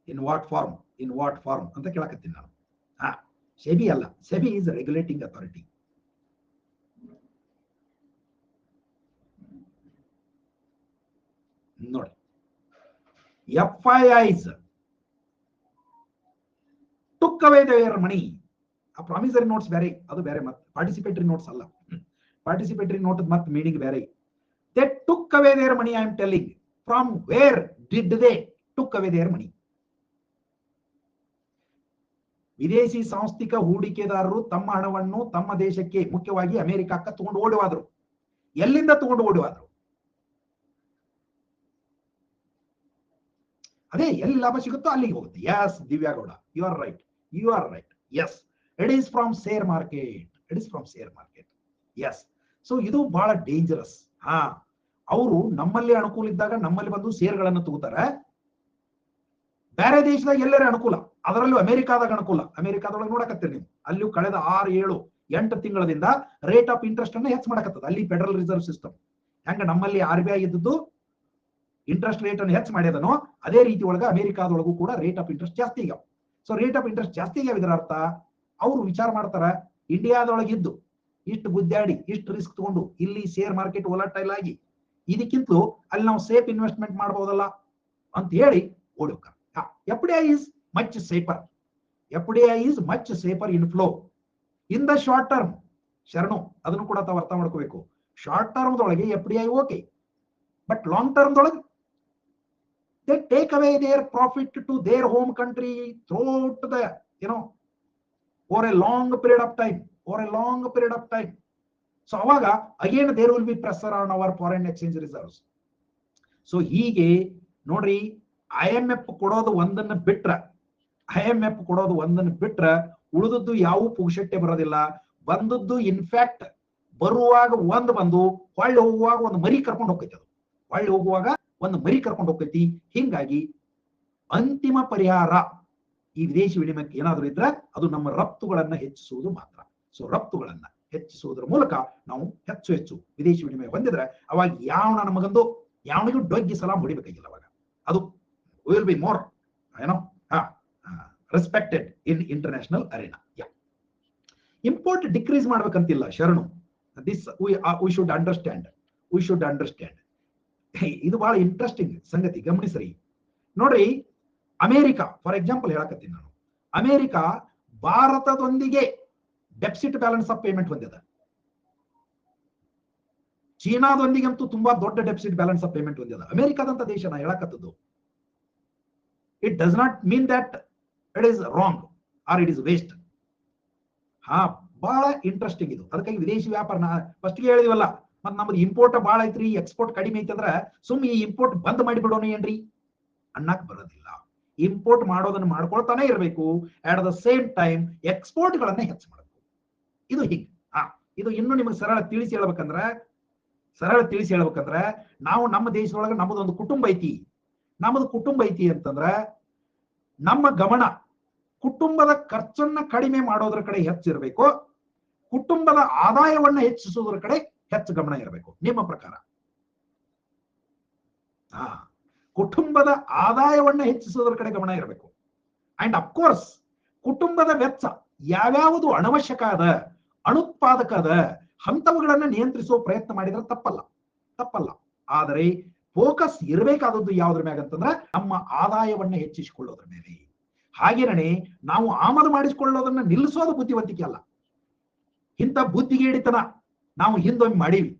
In what form? In what form ಅಂತ ಕೇಳಕತ್ತೀನಿ ನಾನು. SEBI ಅಲ್ಲ, SEBI is a regulating authority. ನೋಡಿ, FIIs took away their money. ಆ promissory notes ಬೇರೆ, ಅದು ಬೇರೆ, ಮತ್ತೆ participatory notes ಅಲ್ಲ. ಪಾರ್ಟಿಸಿಪೇಟರಿ ನೋಟ್ ಮತ್ತೆ ಮೀನಿಂಗ್ ಬೇರೆ. They took away their money, I am telling. From where did they took away their money? ವಿದೇಶಿ ಸಾಂಸ್ಥಿಕ ಹೂಡಿಕೆದಾರರು ತಮ್ಮ ಹಣವನ್ನು ತಮ್ಮ ದೇಶಕ್ಕೆ, ಮುಖ್ಯವಾಗಿ ಅಮೆರಿಕಕ್ಕೆ ತಗೊಂಡು ಓಡುವಾದ್ರು. ಎಲ್ಲಿಂದ ತಗೊಂಡು ಓಡುವಾದ್ರು? ಅದೇ ಎಲ್ಲಿ ಲಾಭ ಸಿಗುತ್ತೋ ಅಲ್ಲಿಗೆ ಹೋಗುತ್ತೆ. Yes Divya Gowda, you are right, you are right. Yes, it is from share market, it is from share market. Yes, so ಇದು ಬಹಳ ಡೇಂಜರಸ್. ಅವರು ನಮ್ಮಲ್ಲಿ ಅನುಕೂಲ ಇದ್ದಾಗ ನಮ್ಮಲ್ಲಿ ಬಂದು ಶೇರ್ಗಳನ್ನು ತಗೋತಾರೆ. ಬೇರೆ ದೇಶದಾಗ ಎಲ್ಲರೇ ಅನುಕೂಲ, ಅದರಲ್ಲೂ ಅಮೆರಿಕಾದಾಗ ಅನುಕೂಲ. ಅಮೆರಿಕಾದೊಳಗೆ ನೋಡಕತ್ತೀರಿ ನೀವು, ಅಲ್ಲಿಯೂ ಕಳೆದ 6, 7, 8 ತಿಂಗಳಿಂದ ರೇಟ್ ಆಫ್ ಇಂಟ್ರೆಸ್ಟ್ ಅನ್ನ ಹೆಚ್ಚು ಮಾಡಕತ್ತದ. ಅಲ್ಲಿ ಫೆಡರಲ್ ರಿಸರ್ವ್ ಸಿಸ್ಟಮ್ ಹೆಂಗ ನಮ್ಮಲ್ಲಿ RBI ಇದ್ದದ್ದು ಇಂಟ್ರೆಸ್ಟ್ ರೇಟ್ ಅನ್ನು ಹೆಚ್ಚು ಮಾಡ್ಯದನೋ, ಅದೇ ರೀತಿ ಒಳಗ ಅಮೆರಿಕಾದೊಳಗೂ ಕೂಡ ರೇಟ್ ಆಫ್ ಇಂಟ್ರೆಸ್ಟ್ ಜಾಸ್ತಿ ಆಗ್ಯಾವ. ಸೊ ರೇಟ್ ಆಫ್ ಇಂಟ್ರೆಸ್ಟ್ ಜಾಸ್ತಿ ಆಗ್ಯಾವ. ಇದರ ಅರ್ಥ ಅವರು ವಿಚಾರ ಮಾಡ್ತಾರ, ಇಂಡಿಯಾದೊಳಗಿದ್ದು ಇಷ್ಟು ಗುದ್ದಾಡಿ ಇಷ್ಟು ರಿಸ್ಕ್ ತಗೊಂಡು ಇಲ್ಲಿ ಶೇರ್ ಮಾರ್ಕೆಟ್ ವೊಲಟೈಲ್ ಆಗಿ ಇದಕ್ಕಿಂತಲೂ ಅಲ್ಲಿ ನಾವು ಸೇಫ್ ಇನ್ವೆಸ್ಟ್ಮೆಂಟ್ ಮಾಡಬಹುದಲ್ಲ ಅಂತ ಹೇಳಿ ಓಡಿ ಹೋಗ್ತಾರೆ. FDI is much safer. FDI is much safer in flow. In the short term, ಶರಣು ಅದನ್ನು ಕೂಡ ತಾವು ಅರ್ಥ ಮಾಡ್ಕೋಬೇಕು. ಶಾರ್ಟ್ ಟರ್ಮ್ ದೊಳಗೆ FDI okay, but long term ದೊಳಗೆ they take away their profit to their home country throughout the, over a long period of time, so ಅವಾಗ again there will be pressure on our foreign exchange reserves. So ಹೀಗೆ ನೋಡ್ರಿ, IMF ಕೊಡೋದು ಒಂದನ್ನು ಬಿಟ್ರ ಉಳಿದದ್ದು ಯಾವ ಪುಕ್ಷಟ್ಟೆ ಬರೋದಿಲ್ಲ. ಬಂದದ್ದು ಇನ್ಫ್ಯಾಕ್ಟ್ ಬರುವಾಗ ಬಂದು ಹೊಳ್ಳಿ ಹೋಗುವಾಗ ಒಂದು ಮರಿ ಕರ್ಕೊಂಡು ಹೋಗ್ತೈತಿ. ಹಿಂಗಾಗಿ ಅಂತಿಮ ಪರಿಹಾರ ಈ ವಿದೇಶಿ ವಿನಿಮಯಕ್ಕೆ ಏನಾದ್ರೂ ಇದ್ರೆ ಅದು ನಮ್ಮ ರಫ್ತುಗಳನ್ನ ಹೆಚ್ಚಿಸುವುದು ಮಾತ್ರ. ಸೊ ರಫ್ತುಗಳನ್ನ ಹೆಚ್ಚಿಸುವುದರ ಮೂಲಕ ನಾವು ಹೆಚ್ಚು ವಿದೇಶಿ ವಿನಿಮಯ ಹೊಂದಿದ್ರೆ ಅವಾಗ ಯಾವನಿಗೂ ಡೊಗ್ಗಿ ಸಲಾಂ ಹೊಡಿಬೇಕಾಗಿಲ್ಲ. ಅವಾಗ ಅದು will be more respected in international arena. Import decrease ಮಾಡ್ಬೇಕಂತಿಲ್ಲ ಶರಣು. This we should understand. ಇದು ಬಹಳ ಇಂಟ್ರೆಸ್ಟಿಂಗ್ ಸಂಗತಿ, ಗಮನಿಸ್ರಿ. ನೋಡ್ರಿ, ಅಮೆರಿಕಾ ಫಾರ್ ಎಕ್ಸಾಂಪಲ್ ಹೇಳಕತ್ತೀನಿ ನಾನು. ಅಮೆರಿಕಾ ಭಾರತದೊಂದಿಗೆ ಡೆಫಿಸಿಟ್ ಬ್ಯಾಲೆನ್ಸ್ ಆಫ್ ಪೇಮೆಂಟ್ ಹೊಂದಿದೆ. ಚೀನಾದೊಂದಿಗೆ ಅಂತೂ ತುಂಬಾ ದೊಡ್ಡ ಡೆಫಿಸಿಟ್ ಬ್ಯಾಲೆನ್ಸ್ ಆಫ್ ಪೇಮೆಂಟ್ ಹೊಂದಿದೆ. ಅಮೆರಿಕಾದಂತ ದೇಶ ನಾ ಹೇಳಕತ್ತದ್ದು. It does not mean that it is wrong or it is waste. ಬಹಳ ಇಂಟ್ರೆಸ್ಟಿಂಗ್ ಇದು. ಅದಕ್ಕಾಗಿ ವಿದೇಶಿ ವ್ಯಾಪಾರ ಫಸ್ಟ್ ಗೆ ಹೇಳಿದ್ವಲ್ಲ, ಮತ್ ನಮ್ದು ಇಂಪೋರ್ಟ್ ಬಹಳ ಐತ್ರಿ, ಎಕ್ಸ್ಪೋರ್ಟ್ ಕಡಿಮೆ ಐತಂದ್ರ ಸುಮ್ಮನೆ ಈ ಇಂಪೋರ್ಟ್ ಬಂದ್ ಮಾಡಿಬಿಡೋಣ ಏನ್ರಿ ಅನ್ನಕ್ ಬರೋದಿಲ್ಲ. ಇಂಪೋರ್ಟ್ ಮಾಡೋದನ್ನ ಮಾಡ್ಕೊಳ್ತಾನೆ ಇರಬೇಕು. At the same time export ಗಳನ್ನ ಹೆಚ್ಚು ಮಾಡಬೇಕು. ಇದು ಹಿಂಗ್. ಇದು ಇನ್ನು ನಿಮಗೆ ಸರಳ ತಿಳಿಸಿ ಹೇಳ್ಬೇಕಂದ್ರೆ ನಾವು ನಮ್ಮ ದೇಶದೊಳಗೆ ನಮ್ಮದೊಂದು ಕುಟುಂಬ ಐತಿ ಅಂತಂದ್ರೆ ನಮ್ಮ ಗಮನ ಕುಟುಂಬದ ಖರ್ಚನ್ನ ಕಡಿಮೆ ಮಾಡೋದ್ರ ಕಡೆ ಹೆಚ್ಚಿರಬೇಕು, ಕುಟುಂಬದ ಆದಾಯವನ್ನ ಹೆಚ್ಚಿಸೋದ್ರ ಕಡೆ ಹೆಚ್ಚು ಗಮನ ಇರಬೇಕು. ನಿಮ್ಮ ಪ್ರಕಾರ ಕುಟುಂಬದ ಆದಾಯವನ್ನ ಹೆಚ್ಚಿಸೋದ್ರ ಕಡೆ ಗಮನ ಇರಬೇಕು. ಅಂಡ್ ಅಫ್ಕೋರ್ಸ್ ಕುಟುಂಬದ ವೆಚ್ಚ ಯಾವ್ಯಾವುದು ಅನವಶ್ಯಕ ಅನುತ್ಪಾದಕ ಅಂತವುಗಳನ್ನ ನಿಯಂತ್ರಿಸುವ ಪ್ರಯತ್ನ ಮಾಡಿದ್ರೆ ತಪ್ಪಲ್ಲ. ಆದರೆ ಫೋಕಸ್ ಇರಬೇಕಾದದ್ದು ಯಾವ್ದ್ರ ಮ್ಯಾಗ ಅಂತಂದ್ರೆ ನಮ್ಮ ಆದಾಯವನ್ನ ಹೆಚ್ಚಿಸಿಕೊಳ್ಳೋದ್ರ ಮೇಲೆ. ಹಾಗೇನೇ ನಾವು ಆಮದು ಮಾಡಿಸಿಕೊಳ್ಳೋದನ್ನ ನಿಲ್ಲಿಸೋದು ಬುದ್ಧಿವಂತಿಕೆ ಅಲ್ಲ. ಇಂಥ ಬುದ್ಧಿಗೇಡಿತನ ನಾವು ಹಿಂದೊಮ್ಮೆ ಮಾಡೀವಿ.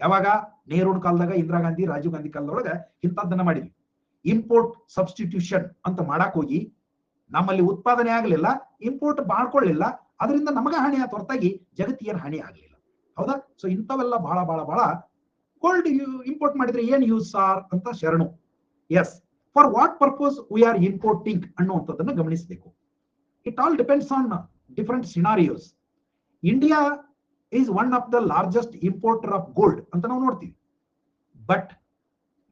ಯಾವಾಗ ನೆಹರೂನ್ ಕಾಲದಾಗ, ಇಂದಿರಾ ಗಾಂಧಿ, ರಾಜೀವ್ ಗಾಂಧಿ ಕಾಲದೊಳಗ ಇಂಥದ್ದನ್ನ ಮಾಡಿದ್ವಿ. ಇಂಪೋರ್ಟ್ ಸಬ್ಸ್ಟಿಟ್ಯೂಷನ್ ಅಂತ ಮಾಡಕ್ ಹೋಗಿ ನಮ್ಮಲ್ಲಿ ಉತ್ಪಾದನೆ ಆಗಲಿಲ್ಲ, ಇಂಪೋರ್ಟ್ ಮಾಡ್ಕೊಳ್ಳಿಲ್ಲ, ಅದರಿಂದ ನಮಗ ಹಾನಿ ಆತ ಹೊರತಾಗಿ ಜಗತ್ತಿಗೆ ಹಾನಿ ಆಗಲಿಲ್ಲ. ಹೌದಾ? ಸೊ ಇಂಥವೆಲ್ಲ ಬಹಳ ಬಹಳ ಬಹಳ ಗೋಲ್ಡ್ ಇಂಪೋರ್ಟ್ ಮಾಡಿದ್ರೆ ಏನ್ ಯೂಸ್ ಸಾರ್ ಅಂತ ಶರಣು. Yes, for what purpose we are importing ಅನ್ನುವಂಥದ್ದನ್ನು ಗಮನಿಸಬೇಕು. It all depends on different scenarios. India is one of the largest importer of gold ಅಂತ ನಾವು ನೋಡ್ತೀವಿ.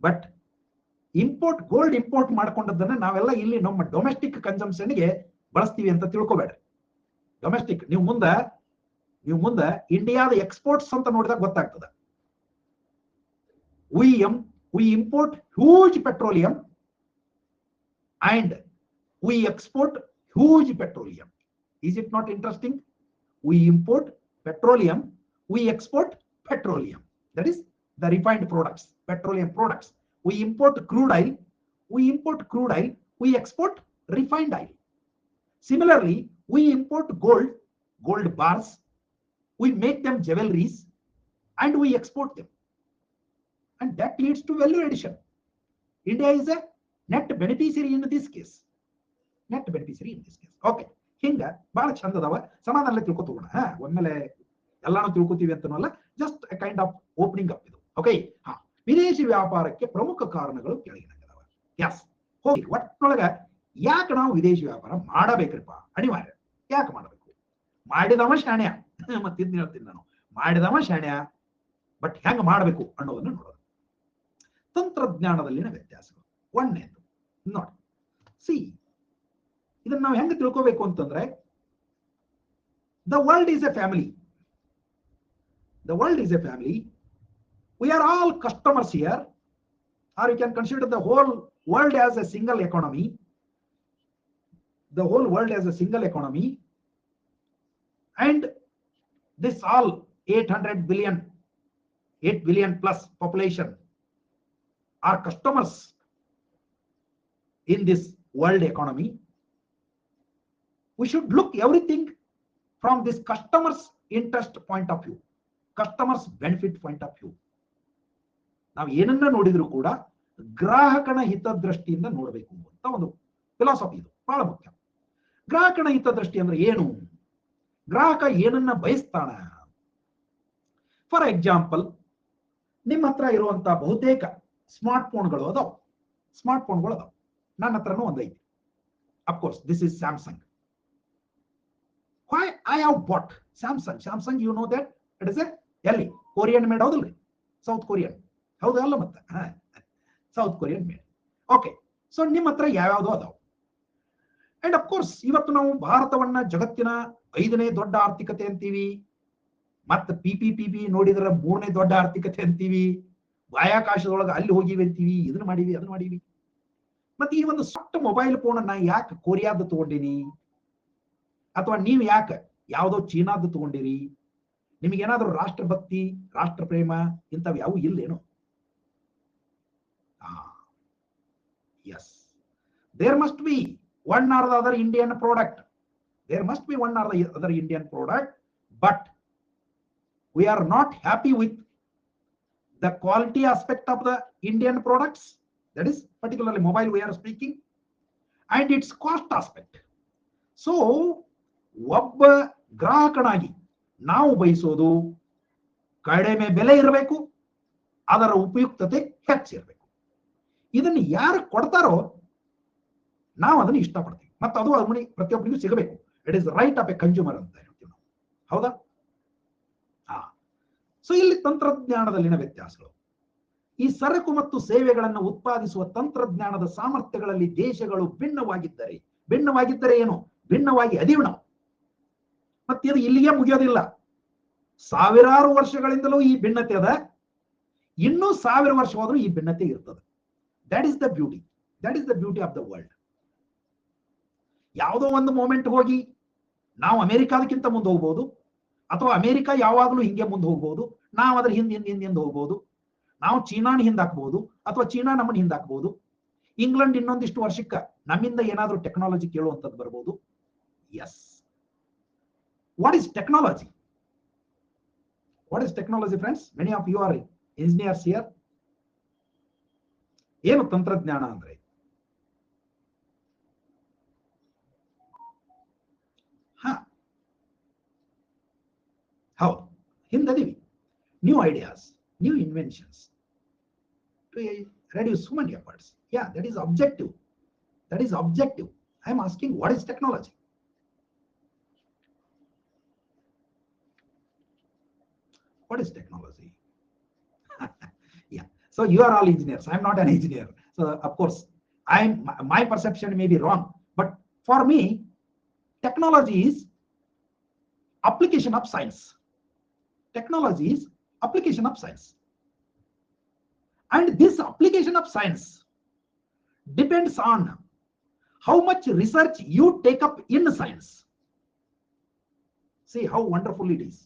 ಬಟ್ ಇಂಪೋರ್ಟ್ ಗೋಲ್ಡ್ ಇಂಪೋರ್ಟ್ ಮಾಡ್ಕೊಂಡದನ್ನ ನಾವೆಲ್ಲ ಇಲ್ಲಿ ನಮ್ಮ ಡೊಮೆಸ್ಟಿಕ್ ಕನ್ಸಂಪ್ಷನ್ಗೆ ಬಳಸ್ತೀವಿ ಅಂತ ತಿಳ್ಕೊಬೇಡ್ರಿ. ಡೊಮೆಸ್ಟಿಕ್ ನೀವು ಮುಂದೆ ಇಂಡಿಯಾದ ಎಕ್ಸ್ಪೋರ್ಟ್ಸ್ ಅಂತ ನೋಡಿದಾಗ ಗೊತ್ತಾಗ್ತದೆ. we import huge petroleum and we export huge petroleum. Is it not interesting? We import petroleum, we export petroleum. That is the refined products, petroleum products. We import crude oil, we export refined oil. Similarly, we import gold bars, we make them jewelries and we export them. And that leads to value addition. India is a net beneficiary in this case. Okay. ಹಿಂಗ ಬಹಳ ಚಂದದವ, ಸಮಾಧಾನ ತಿಳ್ಕೊತೋಗೋಣ. ಒಮ್ಮೆಲೆ ಎಲ್ಲಾನು ತಿಳ್ಕೊತೀವಿ ಅಂತನಲ್ಲ, just a kind of opening up ಇದು. Okay. ವಿದೇಶಿ ವ್ಯಾಪಾರಕ್ಕೆ ಪ್ರಮುಖ ಕಾರಣಗಳು ಕೆಳಗಿನಂಗದವ. ಎಸ್, ಹೋಗಿ ಒಟ್ಟೊಳಗ ಯಾಕೆ ನಾವು ವಿದೇಶಿ ವ್ಯಾಪಾರ ಮಾಡಬೇಕ್ರಿಪ್ಪ? ಅನಿವಾರ್ಯ. ಯಾಕೆ ಮಾಡಬೇಕು? ಮಾಡಿದವ ಶಾಣ್ಯ. ಮತ್ತಿದ್ ಹೇಳ್ತೀನಿ ನಾನು, ಮಾಡಿದವ ಶಾಣ್ಯ. ಬಟ್ ಹೆಂಗ ಮಾಡಬೇಕು ಅನ್ನೋದನ್ನ ನೋಡೋದು. ತಂತ್ರಜ್ಞಾನದಲ್ಲಿನ ವ್ಯತ್ಯಾಸಗಳು. ಒಂದನೇದು ನೋಡಿ, ಇದನ್ನ ನಾವು ಹೆಂಗ ತಿಳ್ಕೋಬೇಕು ಅಂತಂದ್ರೆ, the world is A family. We are all customers here, or you can consider the whole world as a single economy. And this all 8 billion plus population are customers in this world economy. We should look everything from this customer's interest point of view, customer's benefit point of view. ನಾವು ಏನನ್ನ ನೋಡಿದ್ರು ಕೂಡ ಗ್ರಾಹಕನ ಹಿತದೃಷ್ಟಿಯಿಂದ ನೋಡಬೇಕು ಅಂತ ಒಂದು philosophy. ಇದು ಬಹಳ ಮುಖ್ಯ. ಗ್ರಾಹಕನ ಹಿತದೃಷ್ಟಿ ಅಂದ್ರೆ ಏನು? ಗ್ರಾಹಕ ಏನನ್ನ ಬಯಸ್ತಾನ? ಫಾರ್ ಎಕ್ಸಾಂಪಲ್, ನಿಮ್ಮ ಹತ್ರ ಇರುವಂತ ಬಹುತೇಕ ಸ್ಮಾರ್ಟ್ ಫೋನ್ಗಳು ಅದಾವ. ನನ್ನ ಹತ್ರನೂ ಒಂದೈತಿ. Of course this is Samsung. Why I have bought Samsung, you know that it is a Korean made, ಹೌದಲ್ರಿ? South Korean, ಹೌದು ಅಲ್ಲ? ಮತ್ತೆ South Korean made. Okay. So ನಿಮ್ಮ ಹತ್ರ ಯಾವ್ಯಾವ್ದು ಅದಾವ. ಅಂಡ್ ಅಫ್ಕೋರ್ಸ್ ಇವತ್ತು ನಾವು ಭಾರತವನ್ನ ಜಗತ್ತಿನ 5ನೇ ದೊಡ್ಡ ಆರ್ಥಿಕತೆ ಅಂತೀವಿ. ಮತ್ತೆ PPP ನೋಡಿದ್ರೆ 3ನೇ ದೊಡ್ಡ ಆರ್ಥಿಕತೆ ಅಂತೀವಿ. ಬಾಹ್ಯಾಕಾಶದೊಳಗೆ ಅಲ್ಲಿ ಹೋಗಿವಿ ಅಂತೀವಿ, ಇದನ್ನ ಮಾಡೀವಿ. ಮತ್ತೆ ಈ ಒಂದು ಸಾಫ್ಟ್ ಮೊಬೈಲ್ ಫೋನ್ ಅನ್ನ ಯಾಕೆ ಕೊರಿಯಾದ ತಗೊಂಡಿನಿ, ಅಥವಾ ನೀವು ಯಾಕೆ ಯಾವುದೋ ಚೀನಾದ್ದು ತಗೊಂಡಿರಿ? ನಿಮಗೇನಾದ್ರೂ ರಾಷ್ಟ್ರಭಕ್ತಿ, ರಾಷ್ಟ್ರ ಪ್ರೇಮ ಇಂಥವು ಯಾವ ಇಲ್ಲೇನು? Yes, there must be one or the other Indian product. But we are not happy with the quality aspect of the Indian products, that is particularly mobile we are speaking, and its cost aspect. So ಒಬ್ಬ ಗ್ರಾಹಕನಾಗಿ ನಾವು ಬಯಸೋದು ಕಡಿಮೆ ಬೆಲೆ ಇರಬೇಕು, ಅದರ ಉಪಯುಕ್ತತೆ ಹೆಚ್ಚಿರಬೇಕು. ಇದನ್ನು ಯಾರು ಕೊಡ್ತಾರೋ ನಾವು ಅದನ್ನು ಇಷ್ಟಪಡ್ತೀವಿ, ಮತ್ತು ಅದು ಪ್ರತಿಯೊಬ್ಬರಿಗೂ ಸಿಗಬೇಕು. It is right of A consumer ಅಂತ ಹೇಳ್ತೀವಿ ನಾವು. ಹೌದಾ? ಸೊ ಇಲ್ಲಿ ತಂತ್ರಜ್ಞಾನದಲ್ಲಿನ ವ್ಯತ್ಯಾಸಗಳು. ಈ ಸರಕು ಮತ್ತು ಸೇವೆಗಳನ್ನು ಉತ್ಪಾದಿಸುವ ತಂತ್ರಜ್ಞಾನದ ಸಾಮರ್ಥ್ಯಗಳಲ್ಲಿ ದೇಶಗಳು ಭಿನ್ನವಾಗಿದ್ದರೆ ಏನು? ಭಿನ್ನವಾಗಿ ಅದೀವಿ ನಾವು. ಮತ್ತೆ ಇದು ಇಲ್ಲಿಗೆ ಮುಗಿಯೋದಿಲ್ಲ. ಸಾವಿರಾರು ವರ್ಷಗಳಿಂದಲೂ ಈ ಭಿನ್ನತೆ ಅದ. ಇನ್ನೂ 1000 ವರ್ಷ ಹೋದ್ರೂ ಈ ಭಿನ್ನತೆ ಇರ್ತದೆ. That is the beauty of the world. ಯಾವುದೋ ಒಂದು ಮೂಮೆಂಟ್ ಹೋಗಿ ನಾವು ಅಮೆರಿಕಾದಕ್ಕಿಂತ ಮುಂದೆ ಹೋಗ್ಬೋದು, ಅಥವಾ ಅಮೆರಿಕ ಯಾವಾಗಲೂ ಹಿಂಗೆ ಮುಂದೆ ಹೋಗ್ಬೋದು, ನಾವು ಅದ್ರ ಹಿಂದೆ ಹೋಗ್ಬೋದು. ನಾವು ಚೀನಾನ ಹಿಂದಾಕ್ಬಹುದು, ಅಥವಾ ಚೀನಾ ನಮ್ಮನ್ನ ಹಿಂದಾಕ್ಬಹುದು. ಇಂಗ್ಲೆಂಡ್ ಇನ್ನೊಂದಿಷ್ಟು ವರ್ಷಕ್ಕೆ ನಮ್ಮಿಂದ ಏನಾದ್ರೂ ಟೆಕ್ನಾಲಜಿ ಕೇಳುವಂಥದ್ದು ಬರ್ಬೋದು. Yes, what is technology friends? Many of you are engineers here? ಏನು ತಂತ್ರಜ್ಞಾನ ಅಂದ್ರೆ? ಹೌದು, ಹಿಂದದೀವಿ. New ideas, new inventions to reduce human efforts. Yeah, that is objective. That is objective. I am asking, what is technology? What is technology? Yeah. So you are all engineers. I am not an engineer. So of course, my perception may be wrong. But for me, technology is application of science. Technology is application of science. And this application of science depends on how much research you take up in science. See how wonderful it is.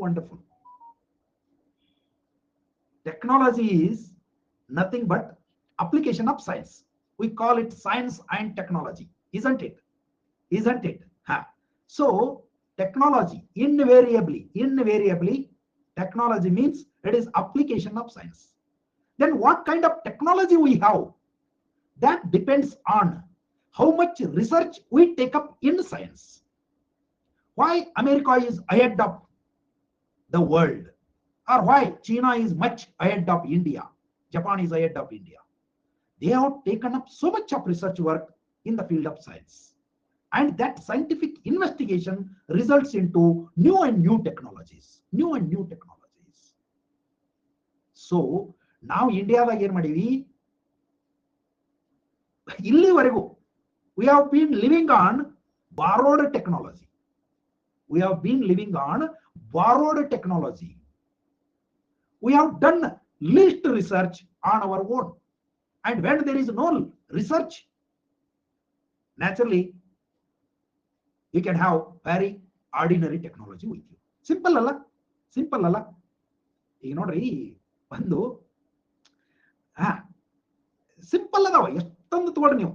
Wonderful. Technology is nothing but application of science. We call it science and technology, isn't it? Isn't it? So technology, invariably, technology means it is application of science. Then what kind of technology we have? That depends on how much research we take up in science. Why America is ahead of the world, or why China is much ahead of India, Japan is ahead of India? They have taken up so much of research work in the field of science, and that scientific investigation results into new and new technologies. So now Indiaದಾಗ ಏನ್ ಮಾಡಿವಿ, ಇಲ್ಲಿವರೆಗೂ we have been living on borrowed technology. We have done least research on our own, and when there is no research, naturally you can have very ordinary technology with you. Simple ಅಲ್ಲ? ಈಗ ನೋಡ್ರಿ, ಒಂದು simple ಅದಾವ, ಎಷ್ಟೊಂದು ತಗೊಳ್ರಿ ನೀವು.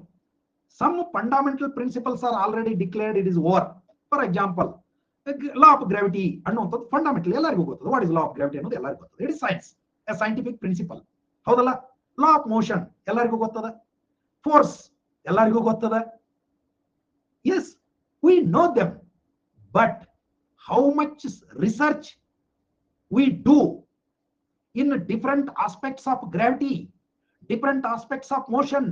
Some fundamental principles are already declared, it is over. For example, law of gravity ಅನ್ನುವಂಥದ್ದು fundamental ಎಲ್ಲರಿಗೂ ಗೊತ್ತದ. What is law of gravity ಅನ್ನೋದು ಎಲ್ಲರಿಗೂ ಗೊತ್ತದ. It is science, a scientific principle, ಹೌದಲ್ಲ? ಲಾ ಆಫ್ ಮೋಷನ್ ಎಲ್ಲರಿಗೂ ಗೊತ್ತದ. ಫೋರ್ಸ್ ಎಲ್ಲರಿಗೂ ಗೊತ್ತದ. Yes, we know them, but how much research we do in different aspects of gravity, different aspects of motion,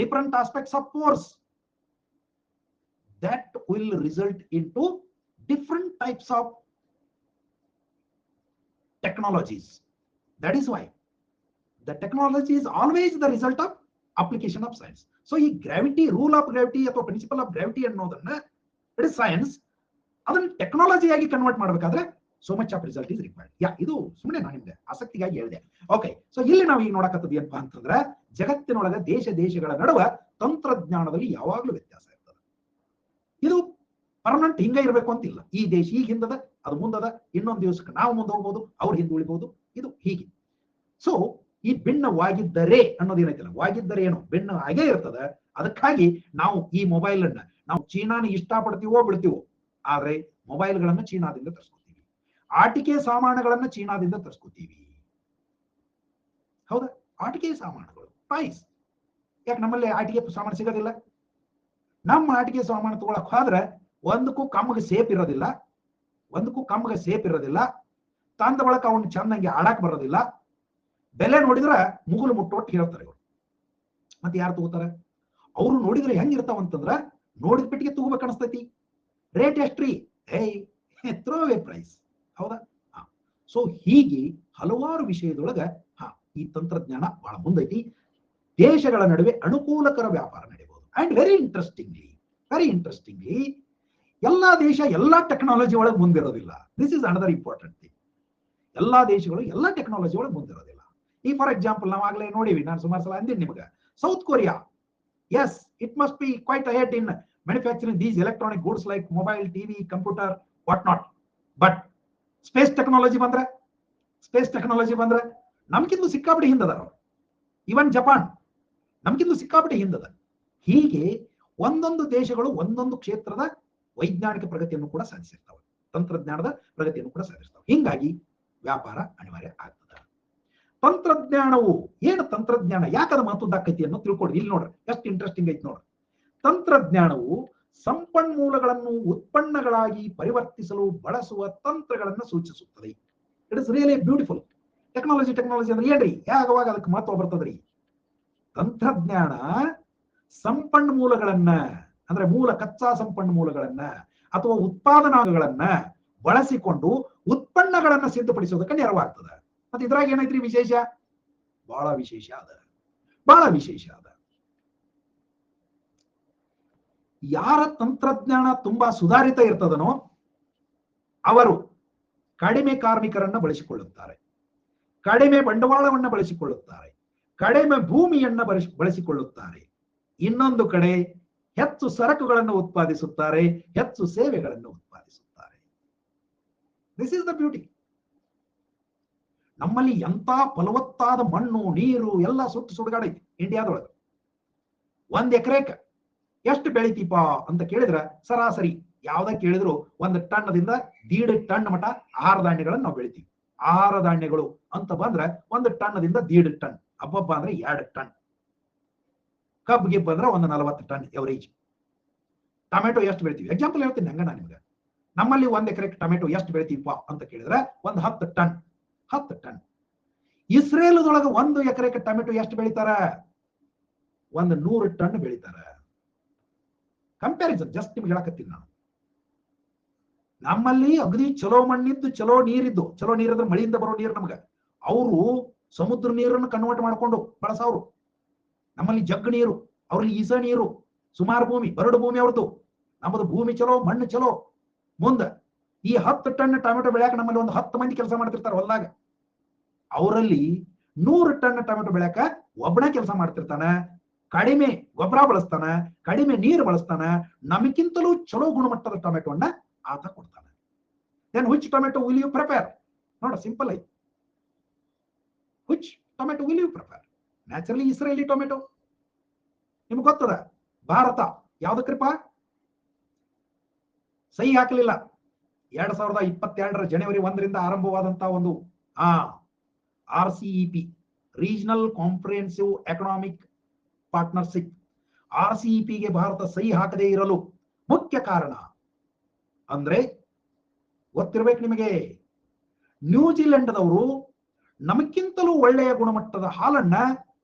different aspects of force, that will result into different types of technologies. That is why the technology is always the result of application of science. So ಈ gravity, rule of gravity ಅಥವಾ principle of gravity ಅನ್ನೋದನ್ನ, it is science, ಅದನ್ನ technology ಆಗಿ convert ಮಾಡಬೇಕಾದ್ರೆ so much of result is required. ಇದು ಸುಮ್ಮನೆ ನಾನು ನಿಮ್ಗೆ ಆಸಕ್ತಿಗಾಗಿ ಹೇಳಿದೆ. ಓಕೆ, ಸೊ ಇಲ್ಲಿ ನಾವು ಈಗ ನೋಡಕತ್ತದ ಏನಪ್ಪಾ ಅಂತಂದ್ರೆ, ಜಗತ್ತಿನೊಳಗ ದೇಶಗಳ ನಡುವೆ ತಂತ್ರಜ್ಞಾನದಲ್ಲಿ ಯಾವಾಗ್ಲೂ ವ್ಯತ್ಯಾಸ ಇರ್ತದೆ. ಇದು ಪರ್ಮನೆಂಟ್ ಹಿಂಗ ಇರಬೇಕು ಅಂತಿಲ್ಲ. ಈ ದೇಶ ಈಗ ಹಿಂದದ, ಅದು ಮುಂದದ, ಇನ್ನೊಂದು ದಿವಸಕ್ಕೆ ನಾವು ಮುಂದೆ ಹೋಗ್ಬೋದು, ಅವ್ರು ಹಿಂದೆ ಉಳಿಬಹುದು, ಇದು ಹೀಗೆ. ಸೊ ಈ ಭಿನ್ನವಾಗಿದ್ದರೆ ಅನ್ನೋದೇನೈತಿಲ್ಲ, ವಾಗಿದ್ದರೆ ಏನು ಭಿನ್ನ ಆಗೇ ಇರ್ತದೆ. ಅದಕ್ಕಾಗಿ ನಾವು ಈ ಮೊಬೈಲ್ ಅನ್ನ ನಾವು ಚೀನಾನ ಇಷ್ಟಪಡ್ತೀವೋ ಬಿಡ್ತೀವೋ, ಆದ್ರೆ ಮೊಬೈಲ್ಗಳನ್ನ ಚೀನಾದಿಂದ ತರಿಸ್ಕೊತೀವಿ, ಆಟಿಕೆ ಸಾಮಾನುಗಳನ್ನ ಚೀನಾದಿಂದ ತರಿಸ್ಕೊತೀವಿ. ಹೌದಾ? ಆಟಿಕೆ ಸಾಮಾನುಗಳು ಪ್ರೈಸ್, ಯಾಕೆ ನಮ್ಮಲ್ಲಿ ಆಟಿಕೆ ಸಾಮಾನು ಸಿಗೋದಿಲ್ಲ? ನಮ್ಮ ಆಟಿಕೆ ಸಾಮಾನು ತಗೊಳಕ್ ಹೋದ್ರೆ ಒಂದಕ್ಕೂ ಕಮ್ಮಗೆ ಸೇಫ್ ಇರೋದಿಲ್ಲ, ತಂದ ಬಳಕ ಅವನು ಚಂದಂಗೆ ಆಡಕ್ ಬರೋದಿಲ್ಲ, ಬೆಲೆ ನೋಡಿದ್ರೆ ಮುಗುಲು ಮುಟ್ಟೊಟ್ಟು ಹೇಳ್ತಾರೆ ಇವರು. ಮತ್ತೆ ಯಾರು ತಗೋತಾರೆ? ಅವರು ನೋಡಿದ್ರೆ ಹೆಂಗಿರ್ತಾವಂತಂದ್ರ, ನೋಡಿದ ಪೆಟ್ಟಿಗೆ ತಗೋಬೇಕು ಅನಿಸ್ತೈತಿ, ರೇಟ್ ಎಷ್ಟ್ರಿ, ಥ್ರೋ ಅವೇ ಪ್ರೈಸ್. ಹೌದಾ? ಸೊ ಹೀಗೆ ಹಲವಾರು ವಿಷಯದೊಳಗ ಈ ತಂತ್ರಜ್ಞಾನ ಬಹಳ ಮುಂದೈತಿ. ದೇಶಗಳ ನಡುವೆ ಅನುಕೂಲಕರ ವ್ಯಾಪಾರ ನಡೆಯಬಹುದು. ಅಂಡ್ ವೆರಿ ಇಂಟ್ರೆಸ್ಟಿಂಗ್ಲಿ ಎಲ್ಲಾ ದೇಶ ಎಲ್ಲಾ ಟೆಕ್ನಾಲಜಿ ಒಳಗೆ ಮುಂದಿರೋದಿಲ್ಲ. This is another important thing. ಎಲ್ಲಾ ದೇಶಗಳು ಎಲ್ಲಾ ಟೆಕ್ನಾಲಜಿ ಒಳಗೆ ಮುಂದಿರೋದಿಲ್ಲ. ಈ ಫಾರ್ ಎಕ್ಸಾಂಪಲ್ ನಾವಾಗಲೇ ನೋಡಿವಿ, ನಾನು ಸುಮಾರು ಸಲ ಅಂದಿನಿ ನಿಮಗೆ, South Korea, yes it must be quite ahead in manufacturing these electronic goods like mobile, TV, computer, what not. But space technology ಬಂದ್ರೆ ನಮ್ಗಿಂತ ಸಿಕ್ಕಾಪಟ್ಟೆ ಹಿಂದದ. ಇವನ್ ಜಪಾನ್ ನಮ್ಗಿಂತ ಸಿಕ್ಕಾಪಟ್ಟೆ ಹಿಂದದ. ಹೀಗೆ ಒಂದೊಂದು ದೇಶಗಳು ಒಂದೊಂದು ಕ್ಷೇತ್ರದ ವೈಜ್ಞಾನಿಕ ಪ್ರಗತಿಯನ್ನು ಕೂಡ ಸಾಧಿಸಿರ್ತವೆ. ತಂತ್ರಜ್ಞಾನದ ಪ್ರಗತಿಯನ್ನು ಕೂಡ ಸಾಧಿಸ್ತಾವೆ. ಹಿಂಗಾಗಿ ವ್ಯಾಪಾರ ಅನಿವಾರ್ಯ ಆಗ್ತದೆ. ತಂತ್ರಜ್ಞಾನವು ಏನು ತಂತ್ರಜ್ಞಾನ ಯಾಕದ ಮಹತ್ವದಾಕೈತಿ ಅನ್ನೋ ತಿಳ್ಕೊಡ್ರಿ. ಇಲ್ಲಿ ನೋಡ್ರಿ ಎಷ್ಟು ಇಂಟ್ರೆಸ್ಟಿಂಗ್ ಐತಿ ನೋಡ್ರಿ. ತಂತ್ರಜ್ಞಾನವು ಸಂಪನ್ಮೂಲಗಳನ್ನು ಉತ್ಪನ್ನಗಳಾಗಿ ಪರಿವರ್ತಿಸಲು ಬಳಸುವ ತಂತ್ರಗಳನ್ನು ಸೂಚಿಸುತ್ತದೆ. It is really beautiful. Technology ಅಂದ್ರೆ ಏನ್ರಿ? ಯಾವಾಗ ಅದಕ್ಕೆ ಮಹತ್ವ ಬರ್ತದ್ರಿ? ತಂತ್ರಜ್ಞಾನ ಸಂಪನ್ಮೂಲಗಳನ್ನ ಅಂದ್ರೆ ಮೂಲ ಕಚ್ಚಾ ಸಂಪನ್ಮೂಲಗಳನ್ನ ಅಥವಾ ಉತ್ಪಾದನಾಂಗಗಳನ್ನ ಬಳಸಿಕೊಂಡು ಉತ್ಪನ್ನಗಳನ್ನ ಸಿದ್ಧಪಡಿಸೋದಕ್ಕೆ ನೆರವಾಗ್ತದೆ. ಮತ್ತೆ ಇದ್ರಾಗ ಏನೈತ್ರಿ ವಿಶೇಷ? ಬಹಳ ವಿಶೇಷ ಅದ. ಯಾರ ತಂತ್ರಜ್ಞಾನ ತುಂಬಾ ಸುಧಾರಿತ ಇರ್ತದನೋ ಅವರು ಕಡಿಮೆ ಕಾರ್ಮಿಕರನ್ನ ಬಳಸಿಕೊಳ್ಳುತ್ತಾರೆ, ಕಡಿಮೆ ಬಂಡವಾಳವನ್ನ ಬಳಸಿಕೊಳ್ಳುತ್ತಾರೆ, ಕಡಿಮೆ ಭೂಮಿಯನ್ನ ಬಳಸಿಕೊಳ್ಳುತ್ತಾರೆ. ಇನ್ನೊಂದು ಕಡೆ ಹೆಚ್ಚು ಸರಕುಗಳನ್ನು ಉತ್ಪಾದಿಸುತ್ತಾರೆ, ಹೆಚ್ಚು ಸೇವೆಗಳನ್ನು ಉತ್ಪಾದಿಸುತ್ತಾರೆ. This is the beauty. ನಮ್ಮಲ್ಲಿ ಎಂತ ಫಲವತ್ತಾದ ಮಣ್ಣು ನೀರು ಎಲ್ಲ ಸುಡುಗಾಡೈತಿ ಇಂಡಿಯಾದೊಳಗೆ. 1 ಎಕರೆಕ ಎಷ್ಟು ಬೆಳಿತೀಪ ಅಂತ ಕೇಳಿದ್ರ ಸರಾಸರಿ ಯಾವ್ದ ಕೇಳಿದ್ರು 1 ಟನ್ನದಿಂದ 1.5 ಟನ್ ಮಟ ಆಹಾರ ಧಾನ್ಯಗಳನ್ನು ನಾವು ಬೆಳಿತೀವಿ. ಆಹಾರ ಧಾನ್ಯಗಳು ಅಂತ ಬಂದ್ರೆ 1 ಟನ್ನದಿಂದ 1.5 ಟನ್, ಹಬ್ಬಬ್ಬ ಅಂದ್ರೆ 2 ಟನ್. ಕಬ್ಬು ಗಿಬ್ಬ ಅಂದ್ರೆ 40 ಟನ್ ಎವರೇಜ್. ಟೊಮೆಟೊ ಎಷ್ಟು ಬೆಳಿತೀವಿ? ಎಕ್ಸಾಂಪಲ್ ಹೇಳ್ತೀನಿ ಹಂಗ ನಾನು ನಿಮ್ಗೆ. ನಮ್ಮಲ್ಲಿ 1 ಎಕರೆ ಟೊಮೆಟೊ ಎಷ್ಟು ಬೆಳಿತೀಪ ಅಂತ ಕೇಳಿದ್ರೆ 10 ಟನ್. ಇಸ್ರೇಲ್ದೊಳಗೆ 1 ಎಕರೆ ಟೊಮೆಟೊ ಎಷ್ಟು ಬೆಳಿತಾರ? 100 ಟನ್ ಬೆಳಿತಾರ. ಕಂಪ್ಯಾರಿಸನ್ ಜಸ್ಟ್ ನಿಮ್ಗೆ ಹೇಳಕತ್ತೀನಿ ನಾನು. ನಮ್ಮಲ್ಲಿ ಅಗದಿ ಚಲೋ ಮಣ್ಣಿದ್ದು, ಚಲೋ ನೀರಿದ್ದು, ಚಲೋ ನೀರಿದ್ರೆ ಮಳೆಯಿಂದ ಬರೋ ನೀರು ನಮ್ಗೆ. ಅವರು ಸಮುದ್ರ ನೀರನ್ನು ಕನ್ವರ್ಟ್ ಮಾಡ್ಕೊಂಡು ಬಳಸವ್ರು. ನಮ್ಮಲ್ಲಿ ಜಗ್ ನೀರು, ಅವ್ರಲ್ಲಿ ಈಸ ನೀರು, ಸುಮಾರು ಭೂಮಿ, ಬರಡು ಭೂಮಿ ಅವ್ರದ್ದು. ನಮ್ಮದು ಭೂಮಿ ಚಲೋ, ಮಣ್ಣು ಚಲೋ. ಮುಂದ ಈ 10 ಟನ್ ಟೊಮೆಟೊ ಬೆಳ್ಯಾಕ ನಮ್ಮಲ್ಲಿ ಒಂದು 10 ಮಂದಿ ಕೆಲಸ ಮಾಡ್ತಿರ್ತಾರೆ ಹೊಲ್ದಾಗ. ಅವರಲ್ಲಿ 100 ಟನ್ ಟೊಮೆಟೊ ಬೆಳ್ಯಾಕ ಒಬ್ಬನೇ ಕೆಲಸ ಮಾಡ್ತಿರ್ತಾನ, ಕಡಿಮೆ ಗೊಬ್ಬರ ಬಳಸ್ತಾನ, ಕಡಿಮೆ ನೀರು ಬಳಸ್ತಾನ, ನಮಗಿಂತಲೂ ಚಲೋ ಗುಣಮಟ್ಟದ ಟೊಮೆಟೊನ್ನ ಆತ ಕೊಡ್ತಾನೆ. Then which tomato will you prepare? ನೋಡ ಸಿಂಪಲ್ ಐತಿ. Which tomato will you prepare? Naturally Israeli tomato. ನಿಮ್ಗೆ ಗೊತ್ತದ ಭಾರತ ಯಾವ್ದಕ್ರಿಪ ಸಹಿ ಹಾಕಲಿಲ್ಲ? 2022 ಜನವರಿ 1 ಆರಂಭವಾದಂತ ಒಂದು RCEP, regional comprehensive economic partnership. RCEP ಗೆ ಭಾರತ ಸಹಿ ಹಾಕದೇ ಇರಲು ಮುಖ್ಯ ಕಾರಣ ಅಂದ್ರೆ ಗೊತ್ತಿರ್ಬೇಕು ನಿಮಗೆ. ನ್ಯೂಜಿಲೆಂಡ್ದವರು ನಮಗಿಂತಲೂ ಒಳ್ಳೆಯ ಗುಣಮಟ್ಟದ ಹಾಲನ್ನ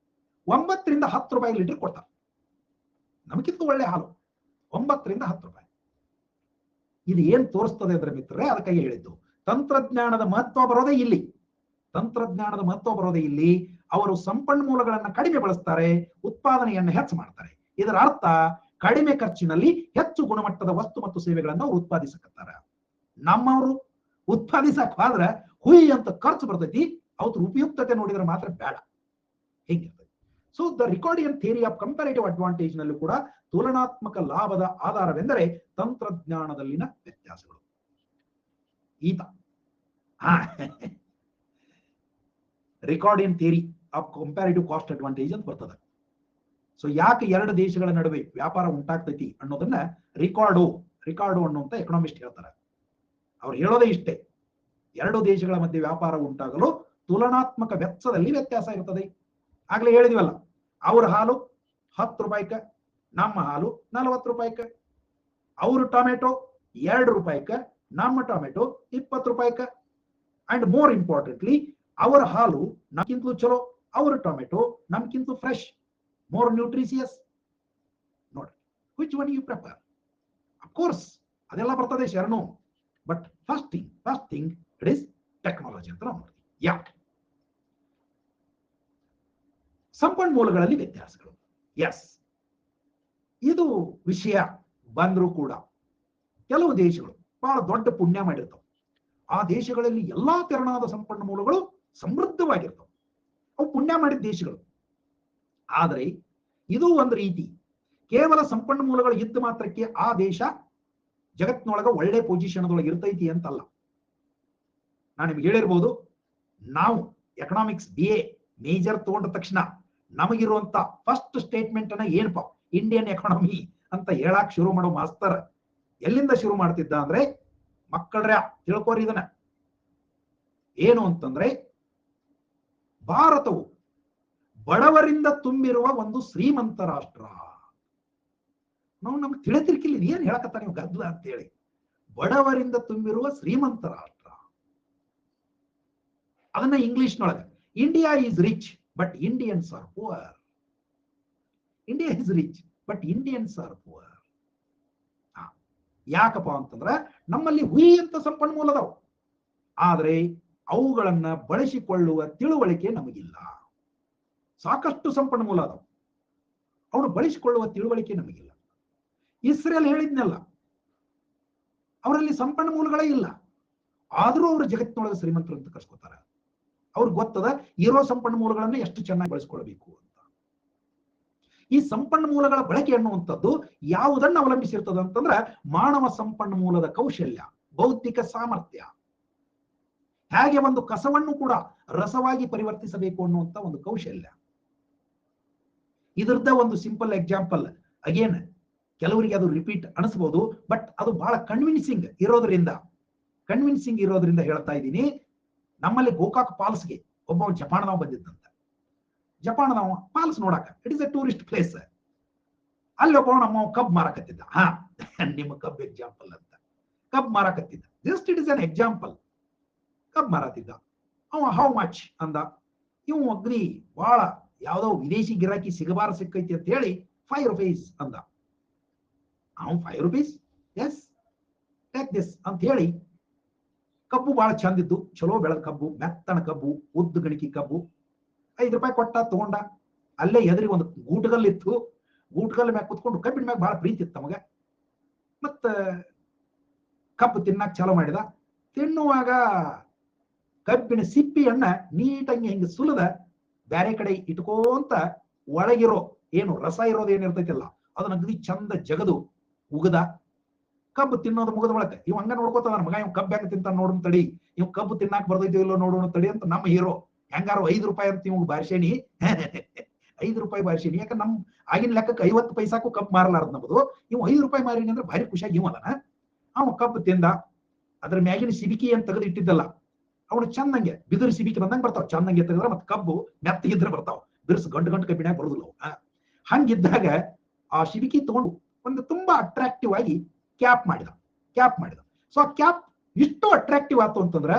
9 ರಿಂದ 10 ರೂಪಾಯಿ ಲೀಟರ್ ಕೊಡ್ತಾರೆ. ನಮಗಿಂತ ಒಳ್ಳೆ ಹಾಲು 9 ರಿಂದ 10 ರೂಪಾಯಿ. ಇದು ಏನ್ ತೋರಿಸ್ತದೆ ಅಂದ್ರೆ ಮಿತ್ರರೇ, ಅದಕ್ಕಾಗಿ ಹೇಳಿದ್ದು ತಂತ್ರಜ್ಞಾನದ ಮಹತ್ವ ಬರೋದೇ ಇಲ್ಲಿ. ಅವರು ಸಂಪನ್ಮೂಲಗಳನ್ನ ಕಡಿಮೆ ಬಳಸ್ತಾರೆ, ಉತ್ಪಾದನೆಯನ್ನು ಹೆಚ್ಚು ಮಾಡ್ತಾರೆ. ಇದರ ಅರ್ಥ ಕಡಿಮೆ ಖರ್ಚಿನಲ್ಲಿ ಹೆಚ್ಚು ಗುಣಮಟ್ಟದ ವಸ್ತು ಮತ್ತು ಸೇವೆಗಳನ್ನು ಅವರು ಉತ್ಪಾದಿಸಕತ್ತಾರ. ನಮ್ಮವರು ಉತ್ಪಾದಿಸಕ್ ಹೋದ್ರೆ ಹುಯಿ ಅಂತ ಖರ್ಚು ಬರ್ತೈತಿ, ಅವ್ರ ಉಪಯುಕ್ತತೆ ನೋಡಿದ್ರೆ ಮಾತ್ರ ಬೇಡ. ಹೇಗಿರ್ತದೆ? So the Ricardian theory of comparative advantage ನಲ್ಲೂ ಕೂಡ ತುಲನಾತ್ಮಕ ಲಾಭದ ಆಧಾರವೆಂದರೆ ತಂತ್ರಜ್ಞಾನದಲ್ಲಿನ ವ್ಯತ್ಯಾಸಗಳು. ಈತ Ricardian theory of comparative cost advantage ಅಂತ ಬರ್ತದೆ. ಸೊ ಯಾಕೆ 2 ದೇಶಗಳ ನಡುವೆ ವ್ಯಾಪಾರ ಉಂಟಾಗ್ತೈತಿ ಅನ್ನೋದನ್ನ ರಿಕಾರ್ಡೋ ಅನ್ನುವಂತ ಎಕನಾಮಿಸ್ಟ್ ಹೇಳ್ತಾರೆ. ಅವ್ರು ಹೇಳೋದೇ ಇಷ್ಟೇ, 2 ದೇಶಗಳ ಮಧ್ಯೆ ವ್ಯಾಪಾರ ಉಂಟಾಗಲು ತುಲನಾತ್ಮಕ ವೆಚ್ಚದಲ್ಲಿ ವ್ಯತ್ಯಾಸ ಇರ್ತದೆ. ಆಗ್ಲೇ ಹೇಳಿದ್ವಲ್ಲ, ಅವ್ರ ಹಾಲು 10 ರೂಪಾಯಿಕ, ನಮ್ಮ ಹಾಲು 40 ರೂಪಾಯಿಕ. ಅವ್ರ ಟೊಮೆಟೊ 2 ರೂಪಾಯಿಕ, ನಮ್ಮ ಟೊಮೆಟೊ 20 ರೂಪಾಯಿಕ. ಅಂಡ್ ಮೋರ್ ಇಂಪಾರ್ಟೆಂಟ್ಲಿ, ಅವರ ಹಾಲು ನಮ್ಗಿಂತಲೂ ಚಲೋ, ಅವರ ಟೊಮೆಟೊ ನಮ್ಗಿಂತಲೂ ಫ್ರೆಶ್, ಮೋರ್ ನ್ಯೂಟ್ರಿಷಿಯಸ್. ನೋಡಿ, which one you prefer? Of course ಅದೆಲ್ಲ ಬರ್ತದೆ ಶರಣು, but first thing it is technology ಅಂತ ನಾವು ನೋಡ್ತೀವಿ. ಯಾಕೆ? ಸಂಪನ್ಮೂಲಗಳಲ್ಲಿ ವ್ಯತ್ಯಾಸಗಳು. ಎಸ್, ಇದು ವಿಷಯ ಬಂದರೂ ಕೂಡ ಕೆಲವು ದೇಶಗಳು ಬಹಳ ದೊಡ್ಡ ಪುಣ್ಯ ಮಾಡಿರ್ತಾವೆ. ಆ ದೇಶಗಳಲ್ಲಿ ಎಲ್ಲಾ ತೆರನಾದ ಸಂಪನ್ಮೂಲಗಳು ಸಮೃದ್ಧವಾಗಿರ್ತವೆ. ಅವು ಪುಣ್ಯ ಮಾಡಿದ ದೇಶಗಳು. ಆದರೆ ಇದು ಒಂದು ರೀತಿ, ಕೇವಲ ಸಂಪನ್ಮೂಲಗಳು ಇದ್ದ ಮಾತ್ರಕ್ಕೆ ಆ ದೇಶ ಜಗತ್ತಿನೊಳಗ ಒಳ್ಳೆ ಪೊಸಿಷನ್ ಒಳಗೆ ಇರ್ತೈತಿ ಅಂತಲ್ಲ. ನಾನು ನಿಮ್ಗೆ ಹೇಳಿರ್ಬೋದು, ನಾವು ಎಕನಾಮಿಕ್ಸ್ BA ಮೇಜರ್ ತಗೊಂಡ ತಕ್ಷಣ ನಮಗಿರುವಂತ ಫಸ್ಟ್ ಸ್ಟೇಟ್ಮೆಂಟ್ ಅನ್ನ ಏನಪ್ಪ, ಇಂಡಿಯನ್ ಎಕಾನಮಿ ಅಂತ ಹೇಳಕ್ ಶುರು ಮಾಡೋ ಮಾಸ್ತರ್ ಎಲ್ಲಿಂದ ಶುರು ಮಾಡ್ತಿದ್ದ ಅಂದ್ರೆ ಮಕ್ಕಳ್ರೆ ತಿಳ್ಕೋರಿ ಇದನ್ನ. ಏನು ಅಂತಂದ್ರೆ ಭಾರತವು ಬಡವರಿಂದ ತುಂಬಿರುವ ಒಂದು ಶ್ರೀಮಂತ ರಾಷ್ಟ್ರ. ನಾವು ನಮ್ಗೆ ತಿಳಿತಿರ್ಕಿಲ್ಲ ಏನ್ ಹೇಳಕತ್ತ ನೀವು ಗದ್ದಲ ಅಂತ ಹೇಳಿ. ಬಡವರಿಂದ ತುಂಬಿರುವ ಶ್ರೀಮಂತ ರಾಷ್ಟ್ರ. ಅದನ್ನ ಇಂಗ್ಲಿಷ್ನೊಳಗೆ India is rich but Indians are poor. India is rich but Indians are poor. ಯಾಕಪ್ಪ ಅಂತಂದ್ರ ನಮ್ಮಲ್ಲಿ ಹುಯಿ ಅಂತ ಸಂಪನ್ಮೂಲ ಅದಾವ, ಆದ್ರೆ ಅವುಗಳನ್ನ ಬಳಸಿಕೊಳ್ಳುವ ತಿಳುವಳಿಕೆ ನಮಗಿಲ್ಲ. ಸಾಕಷ್ಟು ಸಂಪನ್ಮೂಲ ಅದಾವ, ಅವನು ಬಳಸಿಕೊಳ್ಳುವ ತಿಳುವಳಿಕೆ ನಮಗಿಲ್ಲ. ಇಸ್ರೇಲ್ ಹೇಳಿದ್ನಲ್ಲ, ಅವರಲ್ಲಿ ಸಂಪನ್ಮೂಲಗಳೇ ಇಲ್ಲ, ಆದ್ರೂ ಅವರು ಜಗತ್ತಿನೊಳಗೆ ಶ್ರೀಮಂತರು ಅಂತ ಕರ್ಸ್ಕೊತಾರ. ಅವ್ರಿಗೆ ಗೊತ್ತದ ಇರೋ ಸಂಪನ್ಮೂಲಗಳನ್ನ ಎಷ್ಟು ಚೆನ್ನಾಗಿ ಬಳಸ್ಕೊಳ್ಬೇಕು ಅಂತ. ಈ ಸಂಪನ್ಮೂಲಗಳ ಬಳಕೆ ಅನ್ನುವಂಥದ್ದು ಯಾವುದನ್ನು ಅವಲಂಬಿಸಿರ್ತದ ಅಂತಂದ್ರ ಮಾನವ ಸಂಪನ್ಮೂಲದ ಕೌಶಲ್ಯ, ಬೌದ್ಧಿಕ ಸಾಮರ್ಥ್ಯ, ಹೇಗೆ ಒಂದು ಕಸವನ್ನು ಕೂಡ ರಸವಾಗಿ ಪರಿವರ್ತಿಸಬೇಕು ಅನ್ನುವಂಥ ಒಂದು ಕೌಶಲ್ಯ. ಇದರದ ಒಂದು ಸಿಂಪಲ್ ಎಕ್ಸಾಂಪಲ್, ಅಗೇನ್ ಕೆಲವರಿಗೆ ಅದು ರಿಪೀಟ್ ಅನಿಸ್ಬೋದು, ಬಟ್ ಅದು ಬಹಳ ಕನ್ವಿನ್ಸಿಂಗ್ ಇರೋದ್ರಿಂದ ಹೇಳ್ತಾ ಇದ್ದೀನಿ. ನಮ್ಮಲ್ಲಿ ಗೋಕಾಕ್ ಫಾಲ್ಸ್ಗೆ ಒಬ್ಬ ಜಪಾನ್ದವ ಬಂದಿದ್ದಂತ. ಜಪಾನ್ದವ ಫಾಲ್ಸ್ ನೋಡಾಕ, it is A tourist place. ಅಲ್ಲಿ ಒಬ್ಬ ನಮ್ಮ ಕಬ್ ಮಾರಕತ್ತಿದ್ದ. ನಿಮ್ಮ ಕಬ್ ಎಕ್ಸಾಂಪಲ್ ಅಂತ ಕಬ್ ಮಾರಕತ್ತಿದ್ದ. Just it is an example. ಕಬ್ ಮಾರತ್ತಿದ್ದ ಅವ. ಹೌ ಮಚ್ ಅಂದ. ಇವು ಅಗ್ರಿ ಬಹಳ ಯಾವ್ದೋ ವಿದೇಶಿ ಗಿರಾಕಿ ಸಿಗಬಾರ ಸಿಕ್ಕೈತಿ ಅಂತ ಹೇಳಿ 5 rupees ಅಂದ. ಅವನು 5 rupees, ಎಸ್ ಟೇಕ್ ದಿಸ್ ಅಂತ ಹೇಳಿ. ಕಬ್ಬು ಬಹಳ ಚಂದಿದ್ದು, ಚಲೋ ಬೆಳೆದ ಕಬ್ಬು, ಮೆತ್ತನ ಕಬ್ಬು, ಉದ್ದ ಗಣಿಕಿ ಕಬ್ಬು. 5 ರೂಪಾಯಿ ಕೊಟ್ಟ ತಗೊಂಡ. ಅಲ್ಲೇ ಎದುರಿಗೆ ಒಂದು ಗೂಟಗಲ್ ಇತ್ತು, ಗೂಟಗಲ್ ಮ್ಯಾಗ ಕುತ್ಕೊಂಡು ಕಬ್ಬಿನ ಮ್ಯಾಗ ಬಹಳ ಪ್ರೀತಿ ಇತ್ತು ನಮಗ. ಮತ್ತ ಕಬ್ಬು ತಿನ್ನಾಕ ಚಾಲೋ ಮಾಡಿದ. ತಿನ್ನುವಾಗ ಕಬ್ಬಿನ ಸಿಪ್ಪಿಯನ್ನ ನೀಟಾಗಿ ಹಿಂಗೆ ಸುಲಿದ ಬ್ಯಾರೆ ಕಡೆ ಇಟ್ಕೋಂತ ಒಳಗಿರೋ ಏನು ರಸ ಇರೋದು ಏನಿರ್ತೈತಿಲ್ಲ ಅದನ್ನ ಅಗದಿ ಚಂದ ಜಗದು ಉಗದ. ಕಬ್ಬು ತಿನ್ನೋದು ಮುಗದ ಬಳಕ ಇವ್ ಹಂಗ ನೋಡ್ಕೋತ ನನ್ನ ಮಗ, ಇವ್ ಕಬ್ಬು ಹೆಂಗ ತಿಂತ ನೋಡೋಣ ತಡಿ, ಇವ್ ಕಬ್ಬು ತಿನ್ನಾಕ ಬರ್ದೈತಿ ಇಲ್ಲೋ ನೋಡೋಣ ತಡಿ ಅಂತ ನಮ್ಮ ಹೀರೋ ಹೆಂಗಾರು 5 ರೂಪಾಯಿ ಅಂತ ಇವ್ ಬಾರಿಸೇನಿ 5 ರೂಪಾಯಿ ಬಾರಿಸೇನಿ. ಯಾಕಂದ್ರೆ ನಮ್ ಆಗಿನ ಲೆಕ್ಕಕ್ಕೆ 50 ಪೈಸಾಕು ಕಬ್ಬು ಮಾರಲಾರ್ದು ನಮ್ಮದು. ಇವ್ 5 ರೂಪಾಯಿ ಮಾರಿನಿ ಅಂದ್ರೆ ಭಾರಿ ಖುಷಿಯಾಗಿ ಇವ್ ಅದನ. ಅವ ಕಬ್ಬು ತಿಂದ. ಅದ್ರ ಮ್ಯಾಗಿನ ಸಿಬಿಕಿ ಅಂತ ತೆಗೆದು ಇಟ್ಟಿದ್ದಲ್ಲ, ಅವನು ಚಂದಂಗೆ ಬಿದಿರು ಸಿಬಿಕಿ ಬಂದಂಗೆ ಬರ್ತಾವ. ಚಂದಂಗೆ ತೆಗೆದ್ರೆ ಮತ್ತೆ ಕಬ್ಬು ಮೆತ್ತಗಿದ್ರೆ ಬರ್ತಾವ, ಬಿರ್ಸ್ ಗಂಟು ಕಬ್ಬಿನಾಗ ಬರುದಿಲ್ಲ. ಹಂಗಿದ್ದಾಗ ಆ ಶಿಬಿಕಿ ತಗೊಂಡು ಒಂದು ತುಂಬಾ ಅಟ್ರಾಕ್ಟಿವ್ ಆಗಿ ಕ್ಯಾಪ್ ಮಾಡಿದ. ಸೊ ಆ ಕ್ಯಾಪ್ ಇಷ್ಟು ಅಟ್ರಾಕ್ಟಿವ್ ಆಯ್ತು ಅಂತಂದ್ರೆ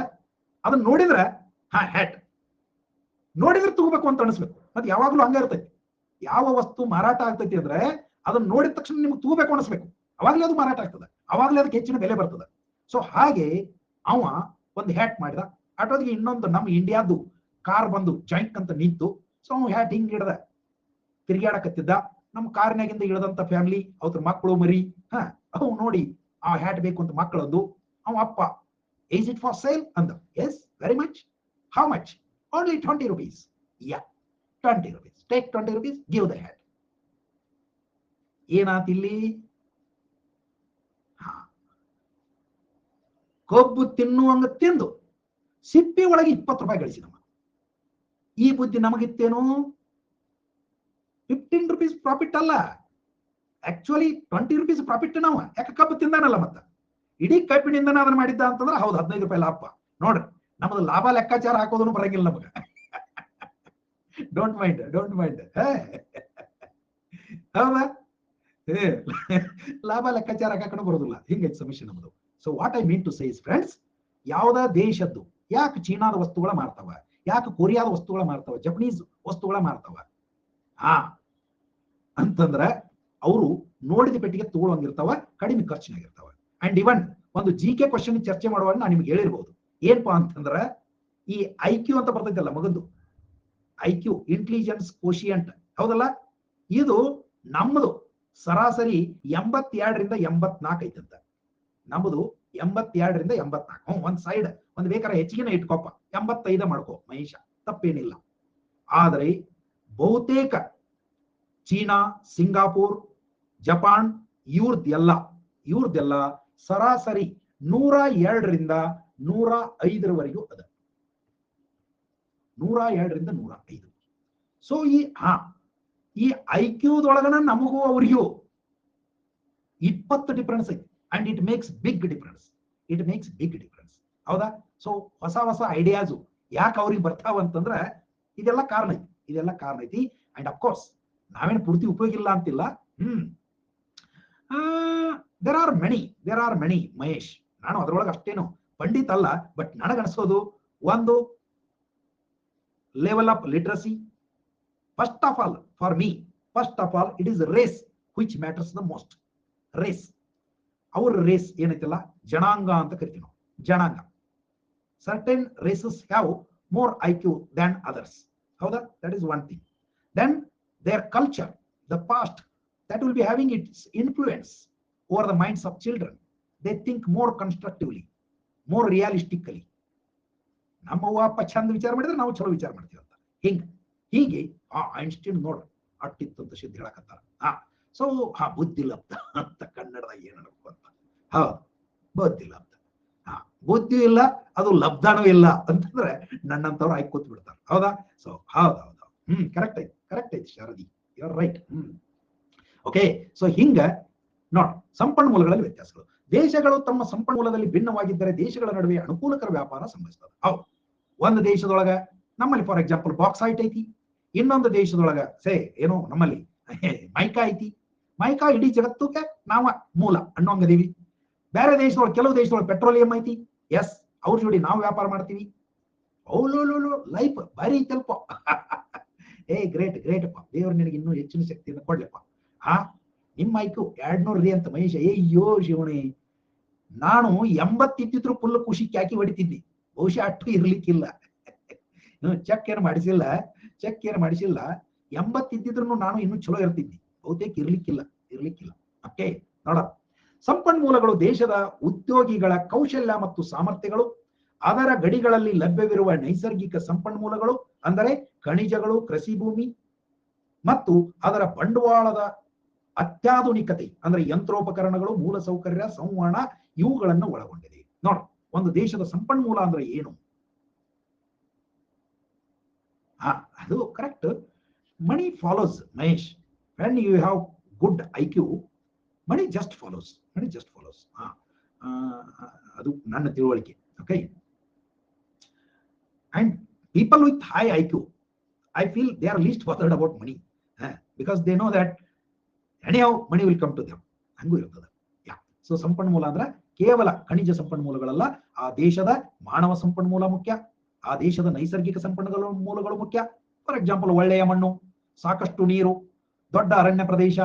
ಅದನ್ನ ನೋಡಿದ್ರೆ ಹ್ಯಾಟ್ ನೋಡಿದ್ರೆ ತಗೋಬೇಕು ಅಂತ ಅನಿಸ್ಬೇಕು. ಮತ್ತೆ ಯಾವಾಗ್ಲೂ ಹಂಗ ಇರ್ತೈತಿ. ಯಾವ ವಸ್ತು ಮಾರಾಟ ಆಗ್ತೈತಿ ಅಂದ್ರೆ ಅದನ್ನ ನೋಡಿದ ತಕ್ಷಣ ನಿಮ್ಗೆ ತಗೋಬೇಕು ಅನಿಸ್ಬೇಕು. ಅವಾಗ್ಲೇ ಅದು ಮಾರಾಟ ಆಗ್ತದೆ, ಅವಾಗ್ಲೇ ಅದಕ್ಕೆ ಹೆಚ್ಚಿನ ಬೆಲೆ ಬರ್ತದೆ. ಸೊ ಹಾಗೆ ಅವ ಒಂದು ಹ್ಯಾಟ್ ಮಾಡಿದ. ಅಟೋದಿಗೆ ಇನ್ನೊಂದು ನಮ್ಮ ಇಂಡಿಯಾದ್ದು ಕಾರ್ ಬಂದು ಜಾಯಿಂಟ್ ಅಂತ ನಿಂತು. ಸೊ ಅವ್ ಹ್ಯಾಟ್ ಹಿಂಗ್ ಹಿಡ್ದ ತಿರ್ಗಾಡಕತ್ತಿದ್ದ. ನಮ್ಮ ಕಾರ್ನಾಗಿಂದ ಇಳದಂತ ಫ್ಯಾಮಿಲಿ, ಅವ್ರ ಮಕ್ಕಳು ಮರಿ, ಅವು ನೋಡಿ ಆ ಹ್ಯಾಟ್ ಬೇಕು ಅಂತ ಮಕ್ಕಳದ್ದು. ಅವ ಅಪ್ಪ, ಈಸ್ ಇಟ್ ಫಾರ್ ಸೇಲ್ ಅಂದ. Yes, very much. How much? Only 20 rupees. Yeah, 20 rupees. Take 20 rupees, give the hat. ಏನಾತ್ ಇಲ್ಲಿ? ಕಬ್ಬು ತಿನ್ನುವಂಗ ತಿಂದು ಸಿಪ್ಪಿ ಒಳಗೆ 20 ರೂಪಾಯಿ ಗಳಿಸಿದಮ್ಮ. ಈ ಬುದ್ಧಿ ನಮಗಿತ್ತೇನು? 15 rupees ಪ್ರಾಫಿಟ್ ಅಲ್ಲ, ಆಕ್ಚುಲಿ 20 rupees ಪ್ರಾಫಿಟ್. ನಾವು ಯಾಕೆ ಕಬ್ಬು ತಿಂದಾನಲ್ಲ, ಮತ್ತ ಇಡೀ ಕಬ್ಬಿನಿಂದನ ಅದನ್ನ ಮಾಡಿದ್ದ ಅಂತಂದ್ರೆ ಹೌದು 15 ರೂಪಾಯಿ ಲಾಭ. ನೋಡ್ರಿ, ನಮ್ಮದು ಲಾಭ ಲೆಕ್ಕಾಚಾರ ಹಾಕೋದನ್ನು ಬರಂಗಿಲ್ಲ ನಮಗ. ಡೋಂಟ್ ಮೈಂಡ್ ಹೌದಾ? ಲಾಭ ಲೆಕ್ಕಾಚಾರ ಹಾಕಣ ಬರೋದಿಲ್ಲ. ಹಿಂಗೈತೆ ಸಮಸ್ಯೆ ನಮ್ಮದು. So what I mean to say is friends, ಯಾವ್ದ ದೇಶದ್ದು ಯಾಕೆ ಚೀನಾದ ವಸ್ತುಗಳ ಮಾರ್ತಾವ, ಯಾಕೆ ಕೊರಿಯಾದ ವಸ್ತುಗಳ ಮಾರ್ತಾವ, ಜಪನೀಸ್ ವಸ್ತುಗಳ ಮಾರ್ತಾವ ಅಂತಂದ್ರ ಅವರು ನೋಡಿದ ಪೆಟ್ಟಿಗೆ ತಗೊಳಂಗಿರ್ತಾವ, ಕಡಿಮೆ ಖರ್ಚಿನಾಗಿರ್ತಾವ. ಅಂಡ್ ಇವನ್ ಒಂದು GK ಕ್ವಶನ್ ಚರ್ಚೆ ಮಾಡುವಾಗ ನಾನು ನಿಮ್ಗೆ ಹೇಳಿರ್ಬೋದು. ಏನಪ್ಪಾ ಅಂತಂದ್ರ ಈ IQ ಅಂತ ಬರ್ತೈತಲ್ಲ ಮಗಂದು, IQ ಇಂಟೆಲಿಜೆನ್ಸ್ ಕೋಶಿಯಂಟ್, ಹೌದಲ್ಲ? ಇದು ನಮ್ಮದು ಸರಾಸರಿ 82ರಿಂದ 84 ಐತಂತ. ನಮ್ಮದು 82ರಿಂದ 84. ಒಂದ್ ಸೈಡ್ ಒಂದ್ ಬೇಕಾದ್ರೆ ಹೆಚ್ಚಿಗೆನ ಇಟ್ಕೋಪ, 85 ಮಾಡ್ಕೋ ಮಹೇಶ, ತಪ್ಪೇನಿಲ್ಲ. ಆದರೆ ಬಹುತೇಕ ಚೀನಾ, ಸಿಂಗಾಪುರ್, ಜಪಾನ್ ಇವ್ರದ್ದೆಲ್ಲ ಸರಾಸರಿ 102ರಿಂದ 105ರವರೆಗೂ ಅದ. 102ರಿಂದ 105. ಸೊ ಈ IQದೊಳಗನ ನಮಗೂ ಅವ್ರಿಗೂ 20 ಡಿಫರೆನ್ಸ್ ಐತಿ. And it makes big difference. It makes big difference. ಹೌದಾ? ಸೊ ಹೊಸ ಹೊಸ ಐಡಿಯಾಸು ಯಾಕೆ ಅವ್ರಿಗೆ ಬರ್ತಾವ ಅಂತಂದ್ರೆ ಇದೆಲ್ಲ ಕಾರಣ ಐತಿ, ಇದೆಲ್ಲ ಕಾರಣ ಐತಿ. ಅಂಡ್ ಅಫ್ಕೋರ್ಸ್ ನಾವೇನು ಪೂರ್ತಿ ಉಪಯೋಗ ಇಲ್ಲ ಅಂತಿಲ್ಲ. There are many Mahesh. ನಾನು ಅದರೊಳಗೆ ಅಷ್ಟೇನು ಪಂಡಿತ್ ಅಲ್ಲ, ಬಟ್ ನನಗನ್ಸೋದು ಒಂದು level of literacy. First of all for me, first of all it is race which matters the most. Race, ಅವ್ರ ರೇಸ್ ಏನೈತಲ್ಲ ಜನಾಂಗ ಅಂತ ಕರಿತೀವಿ ನಾವು, ಜನಾಂಗ. Certain races have more IQ than others. Howda? That is one thing. Then their culture, the past, that will be having its influence over the minds of children. They think more constructively, more realistically. ನಮ್ಮವ್ವ ಅಪ್ಪ ಚಂದ ವಿಚಾರ ಮಾಡಿದ್ರೆ ನಾವು ಚಲೋ ವಿಚಾರ ಮಾಡ್ತೀವಿ ಅಂತ. ಹೀಗೆ ಐನ್ಸ್ಟೀನ್ ನೋಡ್ರಿ ಅಟ್ಟಿತ್ತು ಅಂತ ಸಿದ್ಧ ಹೇಳಕತ್ತಾರ. ಸೊ ಬುದ್ಧಿ ಲಬ್ಧ ಅಂತ ಕನ್ನಡದಾಗ ಏನ್ ಅನ್ಬೇಕು ಅಂತ. ಹೌದು, ಬುದ್ಧಿ ಲಬ್ಧ. ಬುದ್ಧಿ ಇಲ್ಲ, ಅದು ಲಬ್ಧನೂ ಇಲ್ಲ ಅಂತಂದ್ರೆ ನನ್ನಂತವ್ರು ಆಯ್ಕೆ ಕೂತ್ ಬಿಡ್ತಾರೆ. ಹೌದಾ? ಸೊ ಹೌದೌದು, ಕರೆಕ್ಟ್ ಐತಿ Sharadi, you are right. Okay, so ಹಿಂಗ ನೋಡ್, ಸಂಪನ್ಮೂಲಗಳಲ್ಲಿ ವ್ಯತ್ಯಾಸಗಳು. ದೇಶಗಳು ತಮ್ಮ ಸಂಪನ್ಮೂಲದಲ್ಲಿ ಭಿನ್ನವಾಗಿದ್ದರೆ ದೇಶಗಳ ನಡುವೆ ಅನುಕೂಲಕರ ವ್ಯಾಪಾರ ಸಂಭವಿಸ್ತದೆ. ಹೌದು, ಒಂದು ದೇಶದೊಳಗ ನಮ್ಮಲ್ಲಿ ಫಾರ್ ಎಕ್ಸಾಂಪಲ್ ಬಾಕ್ಸೈಟ್ ಐತಿ, ಇನ್ನೊಂದು ದೇಶದೊಳಗ ಏನೋ ನಮ್ಮಲ್ಲಿ ಮೈಕಾ ಐತಿ. ಮೈಕಾ ಇಡೀ ಜಗತ್ತಕ್ಕೆ ನಾವ ಮೂಲ ಅನ್ನೋಂಗದೀವಿ. ಬೇರೆ ದೇಶದೊಳಗೆ, ಕೆಲವು ದೇಶದೊಳಗೆ ಪೆಟ್ರೋಲಿಯಂ ಐತಿ. ಎಸ್, ಅವ್ರ ಜೋಡಿ ನಾವು ವ್ಯಾಪಾರ ಮಾಡ್ತೀವಿ. ಲೈಫ್ ಭಾರಿ ಐತಲ್ಪ. ಗ್ರೇಟ್ ಅಪ್ಪ, ದೇವ್ರು ನಿನಗೆ ಇನ್ನೂ ಹೆಚ್ಚಿನ ಶಕ್ತಿಯನ್ನು ಕೊಡ್ಲಪ್ಪ. ನಿಮ್ಮ ಐಕ್ಯು 200 ಅಂತ ಮಹೇಶ. ಅಯ್ಯೋ ಶಿವಣಿ, ನಾನು 80 ಇದ್ದಿದ್ರು ಫುಲ್ ಖುಷಿ ಕ್ಯಾಕಿ ಹೊಡಿತಿದ್ದಿ. ಬಹುಶಃ ಅಷ್ಟು ಇರ್ಲಿಕ್ಕಿಲ್ಲ. ಚೆಕ್ ಏನು ಮಾಡಿಸಿಲ್ಲ. 80 ಇದ್ದಿದ್ರು ನಾನು ಇನ್ನೂ ಚಲೋ ಇರ್ತಿದ್ದಿ. ಬಹುತೇಕ ಇರ್ಲಿಕ್ಕಿಲ್ಲ. ಓಕೆ, ನೋಡ, ಸಂಪನ್ಮೂಲಗಳು ದೇಶದ ಉದ್ಯೋಗಿಗಳ ಕೌಶಲ್ಯ ಮತ್ತು ಸಾಮರ್ಥ್ಯಗಳು, ಅದರ ಗಡಿಗಳಲ್ಲಿ ಲಭ್ಯವಿರುವ ನೈಸರ್ಗಿಕ ಸಂಪನ್ಮೂಲಗಳು ಅಂದರೆ ಖನಿಜಗಳು, ಕೃಷಿ ಭೂಮಿ ಮತ್ತು ಅದರ ಬಂಡವಾಳದ ಅತ್ಯಾಧುನಿಕತೆ ಅಂದ್ರೆ ಯಂತ್ರೋಪಕರಣಗಳು, ಮೂಲಸೌಕರ್ಯ, ಸಂವಹನ ಇವುಗಳನ್ನು ಒಳಗೊಂಡಿದೆ. ನೋಡ, ಒಂದು ದೇಶದ ಸಂಪನ್ಮೂಲ ಅಂದ್ರೆ ಏನು? ಅದು correct. Money follows Mahesh. When you have good IQ, money just follows. ಅದು ನನ್ನ ತಿಳುವಳಿಕೆ. Okay, and people with high IQ, I feel they are least bothered about money, because they know that anyhow money will come to them. ಹಂಗೂ ಇರ್ತದೆ. So ಸಂಪನ್ಮೂಲ ಅಂದ್ರೆ ಕೇವಲ ಖನಿಜ ಸಂಪನ್ಮೂಲಗಳಲ್ಲ, ಆ ದೇಶದ ಮಾನವ ಸಂಪನ್ಮೂಲ ಮುಖ್ಯ, ಆ ದೇಶದ ನೈಸರ್ಗಿಕ ಸಂಪನ್ಮೂಲಗಳು ಮುಖ್ಯ. ಫಾರ್ ಎಕ್ಸಾಂಪಲ್ ಒಳ್ಳೆಯ ಮಣ್ಣು, ಸಾಕಷ್ಟು ನೀರು, ದೊಡ್ಡ ಅರಣ್ಯ ಪ್ರದೇಶ,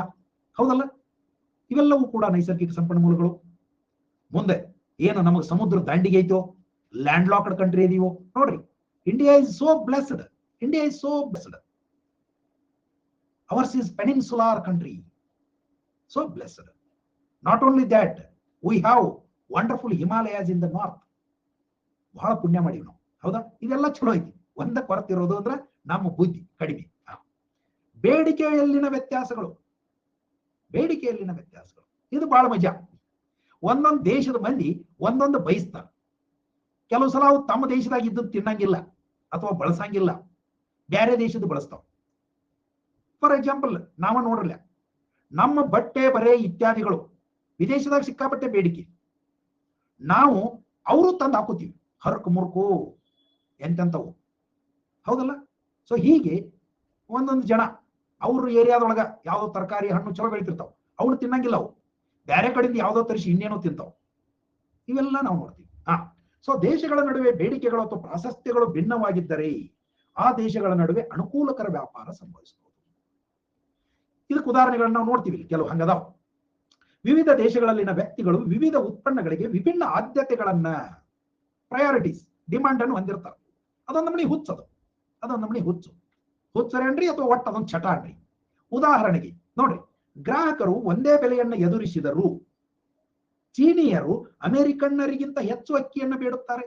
ಹೌದಲ್ಲ? ಇವೆಲ್ಲವೂ ಕೂಡ ನೈಸರ್ಗಿಕ ಸಂಪನ್ಮೂಲಗಳು. ಮುಂದೆ ಏನು ನಮಗೆ ಸಮುದ್ರ ದಾಂಡಿಗೆ ಐತೋ, ಲ್ಯಾಂಡ್ ಲಾಕ್ಡ್ ಕಂಟ್ರಿ ಇದೀವೋ ನೋಡ್ರಿ. India is so blessed. Ours is peninsular country, so blessed. Not only that, we have wonderful Himalayas in the north. ಬಹಳ ಪುಣ್ಯ ಮಾಡಿವಿ ನಾವು. ಹೌದಾ? ಇದೆಲ್ಲ ಚಲೋ ಐತಿ. ಒಂದ ಕೊರತಿರೋದು ಅಂದ್ರೆ ನಮ್ಮ ಬುದ್ಧಿ ಕಡಿಮೆ. ಬೇಡಿಕೆಯಲ್ಲಿನ ವ್ಯತ್ಯಾಸಗಳು, ಇದು ಬಹಳ ಮಜಾ. ಒಂದೊಂದು ದೇಶದ ಮಂದಿ ಒಂದೊಂದು ಬಯಸ್ತಾರೆ. ಕೆಲವು ಸಲ ಅವು ತಮ್ಮ ದೇಶದಾಗ ಇದ್ದದ್ದು ತಿನ್ನಂಗಿಲ್ಲ ಅಥವಾ ಬಳಸಂಗಿಲ್ಲ, ಬೇರೆ ದೇಶದ ಬಳಸ್ತಾವ. ಫಾರ್ ಎಕ್ಸಾಂಪಲ್ ನಾವ ನೋಡ್ರಲ್ಲ, ನಮ್ಮ ಬಟ್ಟೆ ಬರೆ ಇತ್ಯಾದಿಗಳು ವಿದೇಶದಾಗ ಸಿಕ್ಕಾಪಟ್ಟೆ ಬೇಡಿಕೆ, ನಾವು ಅವರು ತಂದು ಹಾಕೋತೀವಿ ಹರಕು ಮುರುಕು ಎಂತೆಂತವು. ಹೌದಲ್ಲ? ಸೊ ಹೀಗೆ ಒಂದೊಂದು ಜನ ಅವ್ರ ಏರಿಯಾದೊಳಗ ಯಾವ್ದೋ ತರಕಾರಿ ಹಣ್ಣು ಚಲೋ ಬೆಳಿತಿರ್ತಾವ, ಅವ್ರು ತಿನ್ನಂಗಿಲ್ಲ. ಅವು ಬೇರೆ ಕಡೆಯಿಂದ ಯಾವ್ದೋ ತರಿಸಿ ಇನ್ನೇನೋ ತಿಂತಾವ. ಇವೆಲ್ಲ ನಾವು ನೋಡ್ತೀವಿ. ಸೊ ದೇಶಗಳ ನಡುವೆ ಬೇಡಿಕೆಗಳು ಅಥವಾ ಪ್ರಾಶಸ್ತ್ಯಗಳು ಭಿನ್ನವಾಗಿದ್ದರೆ ಆ ದೇಶಗಳ ನಡುವೆ ಅನುಕೂಲಕರ ವ್ಯಾಪಾರ ಸಂಭವಿಸಬಹುದು. ಇದಕ್ಕೆ ಉದಾಹರಣೆಗಳನ್ನ ನಾವು ನೋಡ್ತೀವಿ, ಕೆಲವು ಹಂಗದಾವ. ವಿವಿಧ ದೇಶಗಳಲ್ಲಿನ ವ್ಯಕ್ತಿಗಳು ವಿವಿಧ ಉತ್ಪನ್ನಗಳಿಗೆ ವಿಭಿನ್ನ ಆದ್ಯತೆಗಳನ್ನ, ಪ್ರಯಾರಿಟೀಸ್, ಡಿಮಾಂಡ್ ಅನ್ನು ಹೊಂದಿರ್ತಾರೆ. ಅದೊಂದು ನಮನಿ ಹುಚ್ಚರೇನ್ರಿ ಅಥವಾ ಒಟ್ಟು ಅದೊಂದು ಚಟ ಅನ್ರಿ. ಉದಾಹರಣೆಗೆ ನೋಡ್ರಿ, ಗ್ರಾಹಕರು ಒಂದೇ ಬೆಲೆಯನ್ನು ಎದುರಿಸಿದರೂ ಚೀನಿಯರು ಅಮೆರಿಕನ್ನರಿಗಿಂತ ಹೆಚ್ಚು ಅಕ್ಕಿಯನ್ನು ಬೇಡುತ್ತಾರೆ.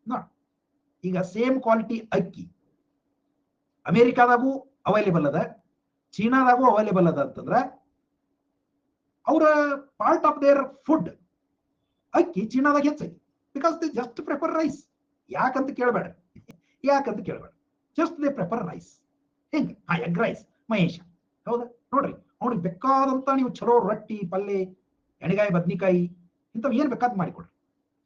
ನೋಡಿ, ಈಗ ಸೇಮ್ ಕ್ವಾಲಿಟಿ ಅಕ್ಕಿ ಅಮೆರಿಕಾದಾಗೂ ಅವೈಲೇಬಲ್ ಅದ, ಚೀನಾದಾಗೂ ಅವೈಲೇಬಲ್ ಅದ ಅಂತಂದ್ರೆ ಅವರ ಪಾರ್ಟ್ ಆಫ್ ದೇರ್ ಫುಡ್ ಅಕ್ಕಿ ಚೀನಾದಾಗ ಹೆಚ್ಚೈತಿ. Because they just prefer rice. ಯಾಕಂತ ಕೇಳಬೇಡ, ಜಸ್ಟ್ ದೇ ಪ್ರಿಫರ್ ರೈಸ್. ಹೆಂಗ ಎಗ್ ರೈಸ್ ಮಹೇಶ, ಹೌದಾ? ನೋಡ್ರಿ, ಅವ್ನಿಗೆ ಬೇಕಾದಂತ ನೀವು ಚಲೋ ರೊಟ್ಟಿ, ಪಲ್ಯ, ಎಣೆಗಾಯಿ, ಬದ್ನಿಕಾಯಿ ಇಂಥವು ಏನ್ ಬೇಕಾದ್ ಮಾಡಿಕೊಡ್ರಿ.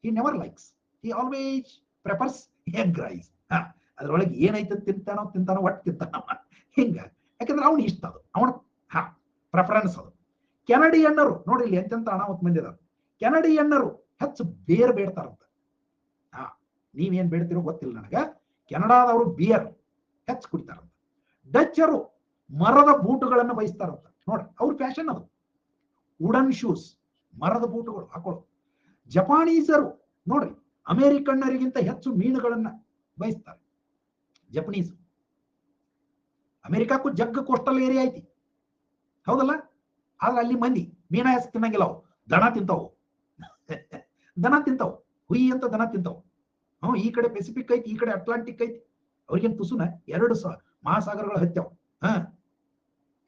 He never likes, he always prefers egg rice. ಅದ್ರೊಳಗೆ ಏನೈತೆ ತಿಂತಾನೋ ಒಟ್ಟು ತಿಂತಾನವ ಹಿಂಗ, ಯಾಕಂದ್ರೆ ಅವ್ನು ಇಷ್ಟ, ಅದು ಅವನ ಪ್ರೆಫರೆನ್ಸ್ ಅದು. ಕೆನಡಿಯನ್ನರು ನೋಡಿ ಇಲ್ಲಿ ಎಂತೆಂತ ಅನಾಹುತ ಮಂದಿ ಅದಾರ. ಕೆನಡಿಯನ್ನರು ಹೆಚ್ಚು ಬೇರ್ ಬೇಡ್ತಾರಂತ. ನೀವೇನ್ ಬೇಡ್ತಿರೋ ಗೊತ್ತಿಲ್ಲ ನನಗ. ಕೆನಡಾದವರು ಬಿಯರ್ ಹೆಚ್ಚು ಕುಡಿತಾರಂತ. ಡಚ್ಚರು ಮರದ ಬೂಟುಗಳನ್ನು ಬಯಸ್ತಾರಂತ. ನೋಡ್ರಿ ಅವ್ರ ಫ್ಯಾಷನ್ ಅದು, ವುಡನ್ ಶೂಸ್, ಮರದ ಬೂಟುಗಳು ಹಾಕೊಳ್ಳೋದು. ಜಪಾನೀಸರು ನೋಡ್ರಿ ಅಮೆರಿಕನ್ನರಿಗಿಂತ ಹೆಚ್ಚು ಮೀನುಗಳನ್ನ ಬಯಸ್ತಾರೆ. ಜಪನೀಸ್, ಅಮೆರಿಕಕ್ಕೂ ಜಗ್ ಕೋಸ್ಟಲ್ ಏರಿಯಾ ಐತಿ ಹೌದಲ್ಲ, ಆದ್ರೆ ಅಲ್ಲಿ ಮಂದಿ ಮೀನ ಹೆಸರು ತಿನ್ನಂಗಿಲ್ಲ, ಅವು ದನ ತಿಂತಾವು ದನ ತಿಂತಾವು, ಹುಯಿ ಅಂತ ದನ ತಿಂತಾವು. ಈ ಕಡೆ ಪೆಸಿಫಿಕ್ ಐತಿ, ಈ ಕಡೆ ಅಟ್ಲಾಂಟಿಕ್ ಐತಿ. ಅವ್ರಿಗೇನ್ ತುಸುನ ಎರಡು ಮಹಾಸಾಗರಗಳು ಹತ್ಯಾವ,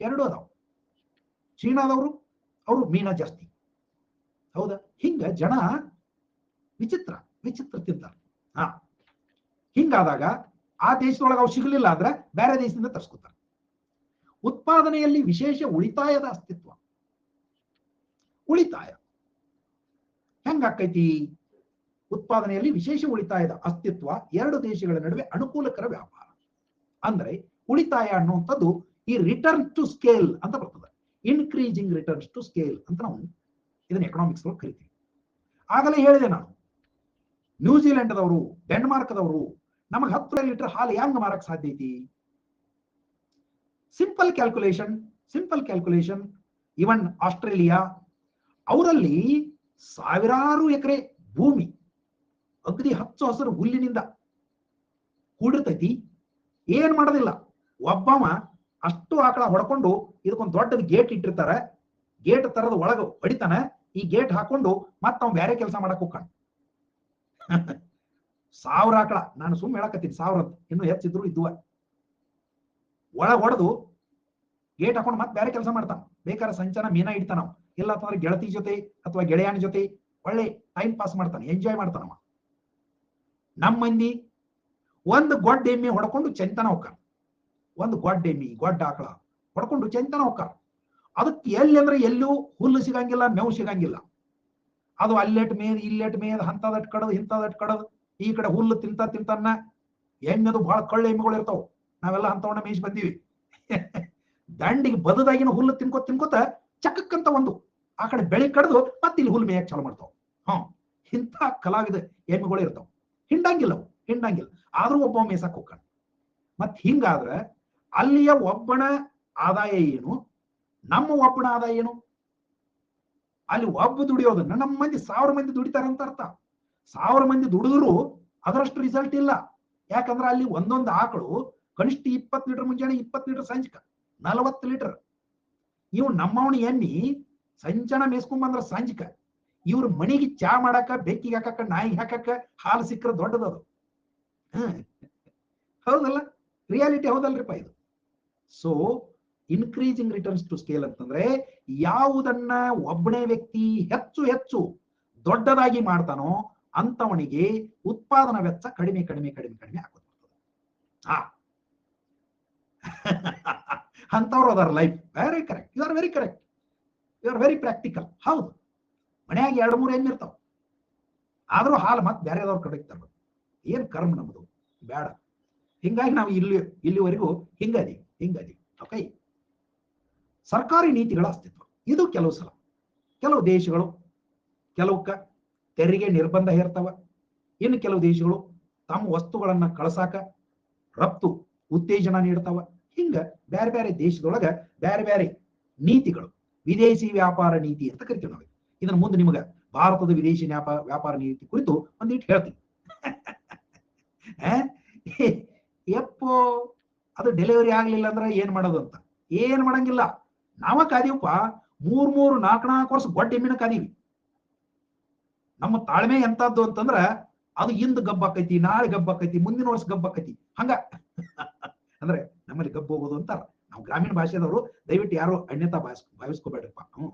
ಎರಡು ಅದಾವ. ಚೀನಾದವರು ಅವರು ಮೀನ ಜಾಸ್ತಿ, ಹೌದಾ? ಹಿಂಗ ಜನ ವಿಚಿತ್ರ ವಿಚಿತ್ರ ತಿಂತಾರೆ. ಹಿಂಗಾದಾಗ ಆ ದೇಶದೊಳಗೆ ಅವು ಸಿಗಲಿಲ್ಲ ಅಂದ್ರೆ ಬೇರೆ ದೇಶದಿಂದ ತರಿಸ್ಕೊತಾರೆ. ಉತ್ಪಾದನೆಯಲ್ಲಿ ವಿಶೇಷ ಉಳಿತಾಯದ ಅಸ್ತಿತ್ವ. ಉಳಿತಾಯ ಹೆಂಗಾಕೈತಿ? ಉತ್ಪಾದನೆಯಲ್ಲಿ ವಿಶೇಷ ಉಳಿತಾಯದ ಅಸ್ತಿತ್ವ ಎರಡು ದೇಶಗಳ ನಡುವೆ ಅನುಕೂಲಕರ ವ್ಯಾಪಾರ. ಅಂದ್ರೆ ಉಳಿತಾಯ ಅನ್ನುವಂಥದ್ದು ಈ ರಿಟರ್ನ್ ಟು ಸ್ಕೇಲ್ ಅಂತ ಬರ್ತದೆ. ಇನ್ಕ್ರೀಸಿಂಗ್ ರಿಟರ್ನ್ಸ್ ಟು ಸ್ಕೇಲ್ ಅಂತ ನಾವು ಇದನ್ನ ಎಕನಾಮಿಕ್ಸ್ ಒಳಗೆ ಕರಿತೀವಿ. ಆಗಲೇ ಹೇಳಿದೆ ನಾನು, ನ್ಯೂಜಿಲೆಂಡ್ದವರು, ಡೆನ್ಮಾರ್ಕ್ದವರು ನಮಗೆ 10 ಲೀಟರ್ ಹಾಲು ಹೆಂಗ್ ಮಾರಕ್ ಸಾಧ್ಯ ಐತಿ? Simple calculation. ಇವನ್ ಆಸ್ಟ್ರೇಲಿಯಾ, ಅವರಲ್ಲಿ ಸಾವಿರಾರು ಎಕರೆ ಭೂಮಿ ಅಗದಿ ಹಚ್ಚ ಹಸಿರು ಹುಲ್ಲಿನಿಂದ ಕೂಡಿರ್ತೈತಿ. ಏನ್ ಮಾಡೋದಿಲ್ಲ, ಒಬ್ಬವ ಅಷ್ಟು ಆಕಳ ಹೊಡ್ಕೊಂಡು ಇದಕ್ಕೊಂದು ದೊಡ್ಡದ ಗೇಟ್ ಇಟ್ಟಿರ್ತಾರೆ. ಗೇಟ್ ತರದ ಒಳಗ ಹೊಡಿತಾನೆ, ಈ ಗೇಟ್ ಹಾಕೊಂಡು ಮತ್ತ ಅವ್ನು ಬೇರೆ ಕೆಲಸ ಮಾಡಕ್ ಹೋಗ್ತಾನೆ. 1000 ಆಕಳ, ನಾನು ಸುಮ್ಮನೆ ಹೇಳಕತ್ತೀನಿ 1000 ಅಂತ, ಇನ್ನು ಹೆಚ್ಚಿದ್ರು ಇದ್ದುವ. ಒಳಗ್ ಹೊಡೆದು ಗೇಟ್ ಹಾಕೊಂಡು ಮತ್ತೆ ಬೇರೆ ಕೆಲಸ ಮಾಡ್ತಾನ. ಬೇಕಾದ್ರೆ ಸಂಚನ ಮೀನ ಇಡ್ತಾನ, ಇಲ್ಲ ಅಂತಂದ್ರೆ ಗೆಳತಿ ಜೊತೆ ಅಥವಾ ಗೆಳೆಯನ ಜೊತೆ ಒಳ್ಳೆ ಟೈಮ್ ಪಾಸ್ ಮಾಡ್ತಾನೆ, ಎಂಜಾಯ್ ಮಾಡ್ತಾನವ. ನಮ್ಮ ಮಂದಿ ಒಂದು ಗೊಡ್ಡ ಎಮ್ಮೆ ಹೊಡ್ಕೊಂಡು ಚೆಂತನ ಹೋಗ್ತಾನ. ಒಂದು ಗೊಡ್ಡ ಆಕಳ ಹೊಡ್ಕೊಂಡು ಚೆಂತನ ಹೋಗ್ತಾರ. ಅದಕ್ಕೆ ಎಲ್ಲಿ ಅಂದ್ರೆ ಎಲ್ಲೂ ಹುಲ್ಲು ಸಿಗಂಗಿಲ್ಲ, ಮೇವು ಸಿಗಂಗಿಲ್ಲ. ಅದು ಅಲ್ಲೆಟ್ ಮೇದ್ ಇಲ್ಲೆಟ್ ಮೇದ್, ಅಂತದಟ್ ಕಡದ್ ಇಂಥದಟ್ ಕಡದ್, ಈ ಕಡೆ ಹುಲ್ಲು ತಿಂತಾನ. ಹೆಂಗದು ಬಹಳ ಕಳ್ಳ ಎಮ್ಮೆಗಳು ಇರ್ತಾವ, ನಾವೆಲ್ಲ ಅಂತವನ್ನ ಮೇಯಿಸಿ ಬಂದೀವಿ. ದಂಡಿಗೆ ಬದದಾಗಿನ ಹುಲ್ಲು ತಿನ್ಕೋತ ಚಕ್ಕಕ್ಕಂತ ಒಂದು ಆ ಕಡೆ ಬೆಳಿ ಕಡ್ದು ಮತ್ತೆ ಇಲ್ಲಿ ಹುಲ್ಲು ಮೇಯಕ್ ಚಾಲು ಮಾಡ್ತಾವ. ಇಂಥ ಕಲಾವಿದ ಎಮ್ಮೆಗಳು ಇರ್ತಾವ. ಹಿಂಡಂಗಿಲ್ಲ, ಆದ್ರೂ ಒಬ್ಬ ಮೇಯ್ಸಕ್ ಹೋಗ್ತಾನೆ. ಮತ್ ಹಿಂಗಾದ್ರೆ ಅಲ್ಲಿಯ ಒಬ್ಬನ ಆದಾಯ ಏನು, ನಮ್ಮ ಒಬ್ಬನ ಆದಾಯ ಏನು? ಅಲ್ಲಿ ಒಬ್ಬ ದುಡಿಯೋದನ್ನ ನಮ್ಮ ಮಂದಿ 1000 ಮಂದಿ ದುಡಿತಾರಂತ ಅರ್ಥ. 1000 ಮಂದಿ ದುಡಿದ್ರು ಅದರಷ್ಟು ರಿಸಲ್ಟ್ ಇಲ್ಲ. ಯಾಕಂದ್ರೆ ಅಲ್ಲಿ ಒಂದೊಂದು ಆಕಳು ಕನಿಷ್ಠ 20 ಲೀಟರ್ ಮುಂಜಾನೆ, 20 ಲೀಟರ್ ಸಂಜಕ, 40 ಲೀಟರ್. ಇವು ನಮ್ಮವನ ಎಣ್ಣಿ ಸಂಚನ ಮೇಸ್ಕೊಂಡ್ ಬಂದ್ರ ಸಂಜಕ, ಇವ್ರ ಮನಿಗೆ ಚಾ ಮಾಡಾಕ, ಬೆಕ್ಕಿಗೆ ಹಾಕಕ್ಕ, ನಾಯಿಗೆ ಹಾಕಕ್ಕ ಹಾಲು ಸಿಕ್ಕರೆ ದೊಡ್ಡದದು. ಹೌದಲ್ಲ, ರಿಯಾಲಿಟಿ ಹೌದಲ್ರಿಪ್ಪ ಇದು. So increasing returns to scale ಅಂತಂದ್ರೆ ಯಾವುದನ್ನ ಒಬ್ಬನೇ ವ್ಯಕ್ತಿ ಹೆಚ್ಚು ಹೆಚ್ಚು ದೊಡ್ಡದಾಗಿ ಮಾಡ್ತಾನೋ ಅಂತವನಿಗೆ ಉತ್ಪಾದನಾ ವೆಚ್ಚ ಕಡಿಮೆ ಆಗುತ್ತೆ. ಅಂತವ್ರು ಅದರ life very correct. You are very practical. ಹೌದು, ಮನೆಯಾಗಿ 2-3 ಎಮ್ಮೆ ಇರ್ತಾವ, ಆದ್ರೂ ಹಾಲು ಮತ್ತೆ ಬೇರೆದವ್ರ ಕಡೆಗೆ ತರ್ಬೇಕು. ಏನ್ ಕರ್ಮ ನಮ್ದು ಬೇಡ. ಹಿಂಗಾಗಿ ನಾವು ಇಲ್ಲಿವರೆಗೂ ಹಿಂಗದಿ. ಓಕೆ, ಸರ್ಕಾರಿ ನೀತಿಗಳ ಅಸ್ತಿತ್ವ. ಇದು ಕೆಲವು ದೇಶಗಳು ಕೆಲವಕ್ಕ ತೆರಿಗೆ ನಿರ್ಬಂಧ ಹೇರ್ತಾವ. ಇನ್ನು ಕೆಲವು ದೇಶಗಳು ತಮ್ಮ ವಸ್ತುಗಳನ್ನ ಕಳಸಾಕ ರಫ್ತು ಉತ್ತೇಜನ ನೀಡ್ತಾವ. ಹಿಂಗ ಬೇರೆ ಬೇರೆ ದೇಶದೊಳಗ ಬೇರೆ ಬೇರೆ ನೀತಿಗಳು, ವಿದೇಶಿ ವ್ಯಾಪಾರ ನೀತಿ ಅಂತ ಕರಿತೀವಿ ನಾವು. ಇದನ್ನ ಮುಂದೆ ನಿಮಗ ಭಾರತದ ವಿದೇಶಿ ವ್ಯಾಪಾರ ನೀತಿ ಕುರಿತು ಒಂದಿಟ್ಟು ಹೇಳ್ತೀನಿ. ಎಪ್ಪೋ ಅದು ಡೆಲಿವರಿ ಆಗ್ಲಿಲ್ಲ ಅಂದ್ರೆ ಏನ್ ಮಾಡೋದು ಅಂತ. ಏನ್ ಮಾಡಂಗಿಲ್ಲ, ನಾವ ಕಾದೀವಪ್ಪ. 3-4 ವರ್ಷ ಗೊಡ್ಡ ಎಮ್ಮಿನ ಕಾದೀವಿ. ನಮ್ಮ ತಾಳ್ಮೆ ಎಂತದ್ದು ಅಂತಂದ್ರ ಅದು ಇಂದು ಗಬ್ಬಾಕೈತಿ, ನಾಳೆ ಗಬ್ಬಾಕೈತಿ, ಮುಂದಿನ ವರ್ಷ ಗಬ್ಬಾಕೈತಿ. ಹಂಗ ಅಂದ್ರೆ ನಮ್ಮಲ್ಲಿ ಗಬ್ಬ ಹೋಗೋದು ಅಂತಾರ. ನಾವು ಗ್ರಾಮೀಣ ಭಾಷೆದವರು, ದಯವಿಟ್ಟು ಯಾರು ಅನ್ಯತಾ ಭಾವಿಸ್ಕೋಬೇಡ್ರಪ್ಪ.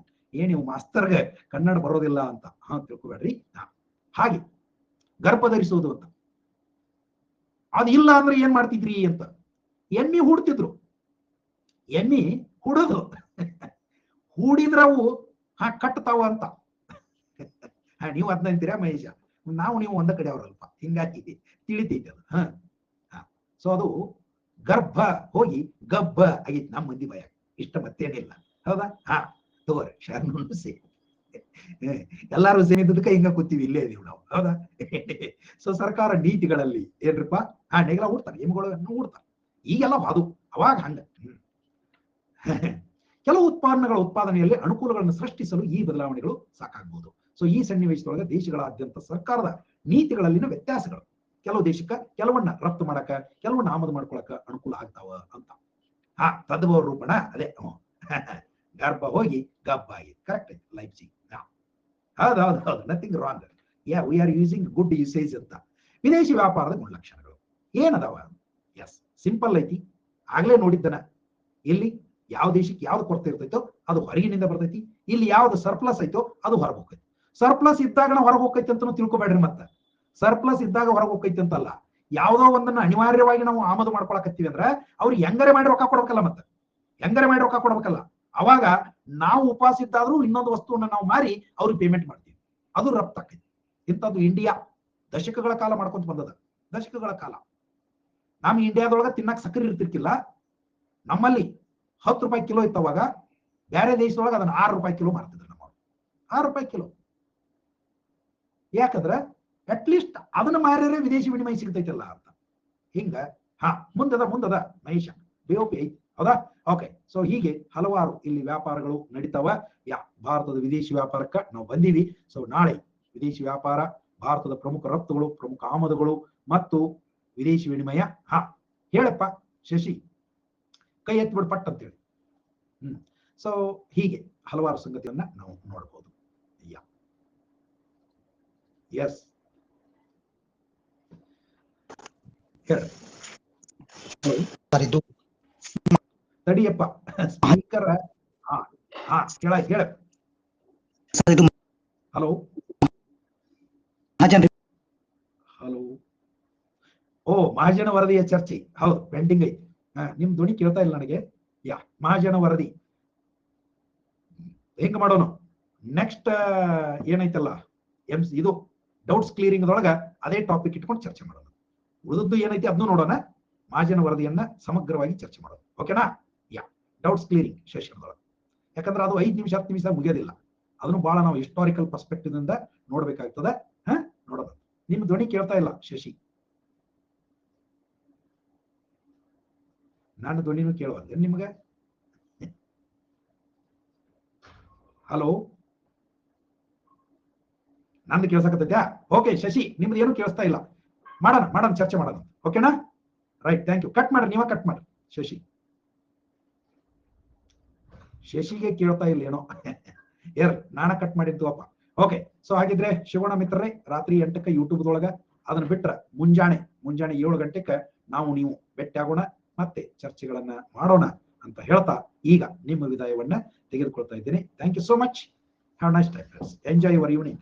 ನೀವು ಮಾಸ್ತರ್ಗೆ ಕನ್ನಡ ಬರೋದಿಲ್ಲ ಅಂತ ತಿಳ್ಕೊಬೇಡ್ರಿ. ಹಾಗೆ ಗರ್ಭ ಧರಿಸೋದು ಅಂತ ಅದು ಇಲ್ಲ ಅಂದ್ರೆ ಏನ್ ಮಾಡ್ತಿದ್ರಿ ಅಂತ. ಎಮ್ಮಿ ಹೂಡ್ತಿದ್ರು, ಎಮ್ಮಿ ಹೂಡೋದು, ಹೂಡಿದ್ರವು ಕಟ್ತಾವ ಅಂತ. ನೀವು ಅದನ್ನ ಅಂತೀರಾ ಮಹೇಶ? ನಾವು ನೀವು ಒಂದ ಕಡೆ ಅವರಲ್ಪ, ಹಿಂಗಾಗಿ ತಿಳಿತೈತೆ ಅದು. ಸೊ ಅದು ಗರ್ಭ ಹೋಗಿ ಗಬ್ಬ ಆಗಿತ್ತು ನಮ್ಮ ಮಂದಿ ಭಯ, ಇಷ್ಟ ಮತ್ತೇನಿಲ್ಲ. ಹೌದಾ? ತಗೋರಿ ಶರಣು ಸೇಮ್, ಎಲ್ಲಾರು ಸೇರಿದ್ದಕ್ಕೆ ಹಿಂಗ ಕೂತೀವಿ, ಇಲ್ಲೇ ಇದೀವಿ ನಾವು. ಹೌದಾ? ಸೊ ಸರ್ಕಾರ ನೀತಿಗಳಲ್ಲಿ ಏನ್ರಿಪ್ಪ, ನೆಗಲ ಉಡ್ತಾರೆ, ಎಮ್ಮೆಗಳನ್ನು ಉಡ್ತಾರೆ. ಈಗೆಲ್ಲ ಅದು ಅವಾಗ ಹಂಗ. ಕೆಲವು ಉತ್ಪನ್ನಗಳ ಉತ್ಪಾದನೆಯಲ್ಲಿ ಅನುಕೂಲಗಳನ್ನು ಸೃಷ್ಟಿಸಲು ಈ ಬದಲಾವಣೆಗಳು ಸಾಕಾಗಬಹುದು. ಸೊ ಈ ಸನ್ನಿವೇಶದೊಳಗೆ ದೇಶಗಳಾದ್ಯಂತ ಸರ್ಕಾರದ ನೀತಿಗಳಲ್ಲಿನ ವ್ಯತ್ಯಾಸಗಳು ಕೆಲವು ದೇಶಕ್ಕೆ ಕೆಲವನ್ನ ರಫ್ತು ಮಾಡಕ, ಕೆಲವನ್ನ ಆಮದು ಮಾಡ್ಕೊಳಕ ಅನುಕೂಲ ಆಗ್ತಾವ ಅಂತ. ತದ್ಭವ ರೂಪಣ ಅದೇ ಗರ್ಭ ಹೋಗಿ ಗಬ್ಬ ಆಗಿ. ಕರೆಕ್ಟ್ ಐತಿ ಲೈಫ್. ಹೌದು, nothing wrong. We are using good usage ಅಂತ. ವಿದೇಶಿ ವ್ಯಾಪಾರದ ಗುಣಲಕ್ಷಣಗಳು ಏನದಾವ? ಎಸ್, ಸಿಂಪಲ್ ಐತಿ, ಆಗ್ಲೇ ನೋಡಿದ್ದನ. ಇಲ್ಲಿ ಯಾವ ದೇಶಕ್ಕೆ ಯಾವ್ದು ಕೊರತೆ ಇರ್ತೈತೋ ಅದು ಹೊರಗಿನಿಂದ ಬರ್ತೈತಿ, ಇಲ್ಲಿ ಯಾವ್ದು ಸರ್ಪ್ಲಸ್ ಐತೋ ಅದು ಹೊರಗೆ ಹೋಗ್ತೈತಿ. ಸರ್ಪ್ಲಸ್ ಇದ್ದಾಗ ಹೊರಗೆ ಹೋಗ್ತೈತಿ ಅಂತ ತಿಳ್ಕೊಬೇಡ್ರಿ. ಮತ್ತೆ ಸರ್ಪ್ಲಸ್ ಇದ್ದಾಗ ಹೊರಗೆ ಹೋಗ್ತೈತಿ ಅಂತಲ್ಲ, ಯಾವ್ದೋ ಒಂದನ್ನ ಅನಿವಾರ್ಯವಾಗಿ ನಾವು ಆಮದು ಮಾಡ್ಕೊಳಕತ್ತೀವಿ ಅಂದ್ರೆ ಅವ್ರಿಗೆ ಹೆಂಗರೆ ಮಾಡಿ ರೊಕ್ಕ ಕೊಡ್ಬೇಕಲ್ಲ. ಮತ್ತೆ ಹೆಂಗರೆ ಮಾಡಿ ರೊಕ್ಕ ಕೊಡ್ಬೇಕಲ್ಲ. ಅವಾಗ ನಾವು ಉಪವಾಸ ಇದ್ದಾದ್ರೂ ಇನ್ನೊಂದು ವಸ್ತುವನ್ನ ನಾವು ಮಾರಿ ಅವ್ರಿಗೆ ಪೇಮೆಂಟ್ ಮಾಡ್ತೀವಿ, ಅದು ರಫ್ತಾಕೈತಿ. ಇಂಥದ್ದು ಇಂಡಿಯಾ ದಶಕಗಳ ಕಾಲ ಮಾಡ್ಕೊಂತ ಬಂದದ. ದಶಕಗಳ ಕಾಲ ನಮ್ಮ ಇಂಡಿಯಾದೊಳಗ ತಿನ್ನಕ್ ಸಕ್ಕರೆ ಇರ್ತಿರ್ಕಿಲ್ಲ. ನಮ್ಮಲ್ಲಿ 10 ರೂಪಾಯಿ ಕಿಲೋ ಇತ್ತವಾಗ, ಬೇರೆ ದೇಶದೊಳಗೆ ಅದನ್ನ 6 ರೂಪಾಯಿ ಕಿಲೋ ಮಾರ್ತಿದ್ರು. ನಮ್ಮ 6 ರೂಪಾಯಿ ಕಿಲೋ. ಯಾಕಂದ್ರೆ ಅಟ್ಲೀಸ್ಟ್ ಅದನ್ನ ಮಾರ್ಯಾರೆ ವಿದೇಶಿ ವಿನಿಮಯ ಸಿಗ್ತೈತಲ್ಲ ಅಂತ. ಹಿಂಗ ಮುಂದದ ಮಹೇಶ ಬೇವಪಿ ಐತಿ. ಹೌದಾ? ಓಕೆ. ಸೊ ಹೀಗೆ ಹಲವಾರು ಇಲ್ಲಿ ವ್ಯಾಪಾರಗಳು ನಡೀತಾವ. ಭಾರತದ ವಿದೇಶಿ ವ್ಯಾಪಾರಕ್ಕೆ ನಾವು ಬಂದೀವಿ. ಸೊ ನಾಳೆ ವಿದೇಶಿ ವ್ಯಾಪಾರ, ಭಾರತದ ಪ್ರಮುಖ ರಫ್ತುಗಳು, ಪ್ರಮುಖ ಆಮದುಗಳು ಮತ್ತು ವಿದೇಶಿ ವಿನಿಮಯ. ಹೇಳಪ್ಪ ಶಶಿ, ಕೈ ಎತ್ಬಿಡ್ ಪಟ್ ಅಂತೇಳಿ. ಸೊ ಹೀಗೆ ಹಲವಾರು ಸಂಗತಿಯನ್ನ ನಾವು ನೋಡಬಹುದು. ಎಸ್, ಹೇಳ ತಡಿಯಪ್ಪ ಸ್ಪೀಕರ್. ಹೇಳ. Hello hello. ಓ, ಮಹಾಜನ ವರದಿಯ ಚರ್ಚೆ. ಹೌದು, ಪೆಂಡಿಂಗ್ ಐತಿ. ನಿಮ್ ಧ್ವನಿ ಕೇಳ್ತಾ ಇಲ್ಲ ನನಗೆ. ಮಹಾಜನ ವರದಿ ಹೆಂಗ್ ಮಾಡೋಣ? ನೆಕ್ಸ್ಟ್ ಏನೈತಲ್ಲ ಇದು ಡೌಟ್ಸ್ ಕ್ಲಿಯರಿಂಗ್ ದೊಳಗ ಅದೇ ಟಾಪಿಕ್ ಇಟ್ಕೊಂಡು ಚರ್ಚೆ ಮಾಡೋಣ. ಉಳಿದದ್ದು ಏನೈತಿ ಅದನ್ನು ನೋಡೋಣ. ಮಹಾಜನ ವರದಿಯನ್ನ ಸಮಗ್ರವಾಗಿ ಚರ್ಚೆ ಮಾಡೋದು. ಓಕೆನಾ? ಡೌಟ್ಸ್ ಕ್ಲಿಯರಿಂಗ್ ಸೆಷನ್ದೊಳಗೆ. ಯಾಕಂದ್ರೆ ಅದು 5 ನಿಮಿಷ 10 ನಿಮಿಷ ಮುಗಿಯೋದಿಲ್ಲ. ಅದನ್ನು ಬಹಳ ನಾವು ಹಿಸ್ಟಾರಿಕಲ್ ಪರ್ಸ್ಪೆಕ್ಟಿವ್ ಇಂದ ನೋಡ್ಬೇಕಾಗ್ತದೆ. ನೋಡೋದು. ನಿಮ್ ಧ್ವನಿ ಕೇಳ್ತಾ ಇಲ್ಲ ಶಶಿ. ನಾನು ಧ್ವನಿನೂ ಕೇಳುವಲ್ಲ ನಿಮ್ಗೆ. ಹಲೋ, ನಂದು ಕೇಳ್ಸಕತ್ತೈತ್ಯಾ? ಓಕೆ ಶಶಿ, ನಿಮ್ದು ಏನು ಕೇಳಿಸ್ತಾ ಇಲ್ಲ. ಮಾಡೋಣ ಚರ್ಚೆ ಮಾಡೋಣ. ಓಕೆನಾ? Right, thank you. ಕಟ್ ಮಾಡ್ರಿ, ನೀವ ಕಟ್ ಮಾಡ್ರಿ ಶಶಿ. ಶಶಿಗೆ ಕೇಳ್ತಾ ಇಲ್ಲ ಏನೋ. ನಾನ ಕಟ್ ಮಾಡಿದ್ದು ಅಪ್ಪ. ಓಕೆ. ಸೊ ಹಾಗಿದ್ರೆ ಶಿವಣ್ಣ ಮಿತ್ರರೇ, ರಾತ್ರಿ 8ಕ್ಕೆ ಯೂಟ್ಯೂಬ್ದೊಳಗ, ಅದನ್ನ ಬಿಟ್ರ ಮುಂಜಾನೆ 7 ಗಂಟೆಗೆ ನಾವು ನೀವು ಭೇಟಿ ಆಗೋಣ, ಮತ್ತೆ ಚರ್ಚೆಗಳನ್ನ ಮಾಡೋಣ ಅಂತ ಹೇಳ್ತಾ ಈಗ ನಿಮ್ಮ ವಿದಾಯವನ್ನ ತೆಗೆದುಕೊಳ್ತಾ ಇದ್ದೇನೆ. Thank you so much. Have nice time. Enjoy your evening.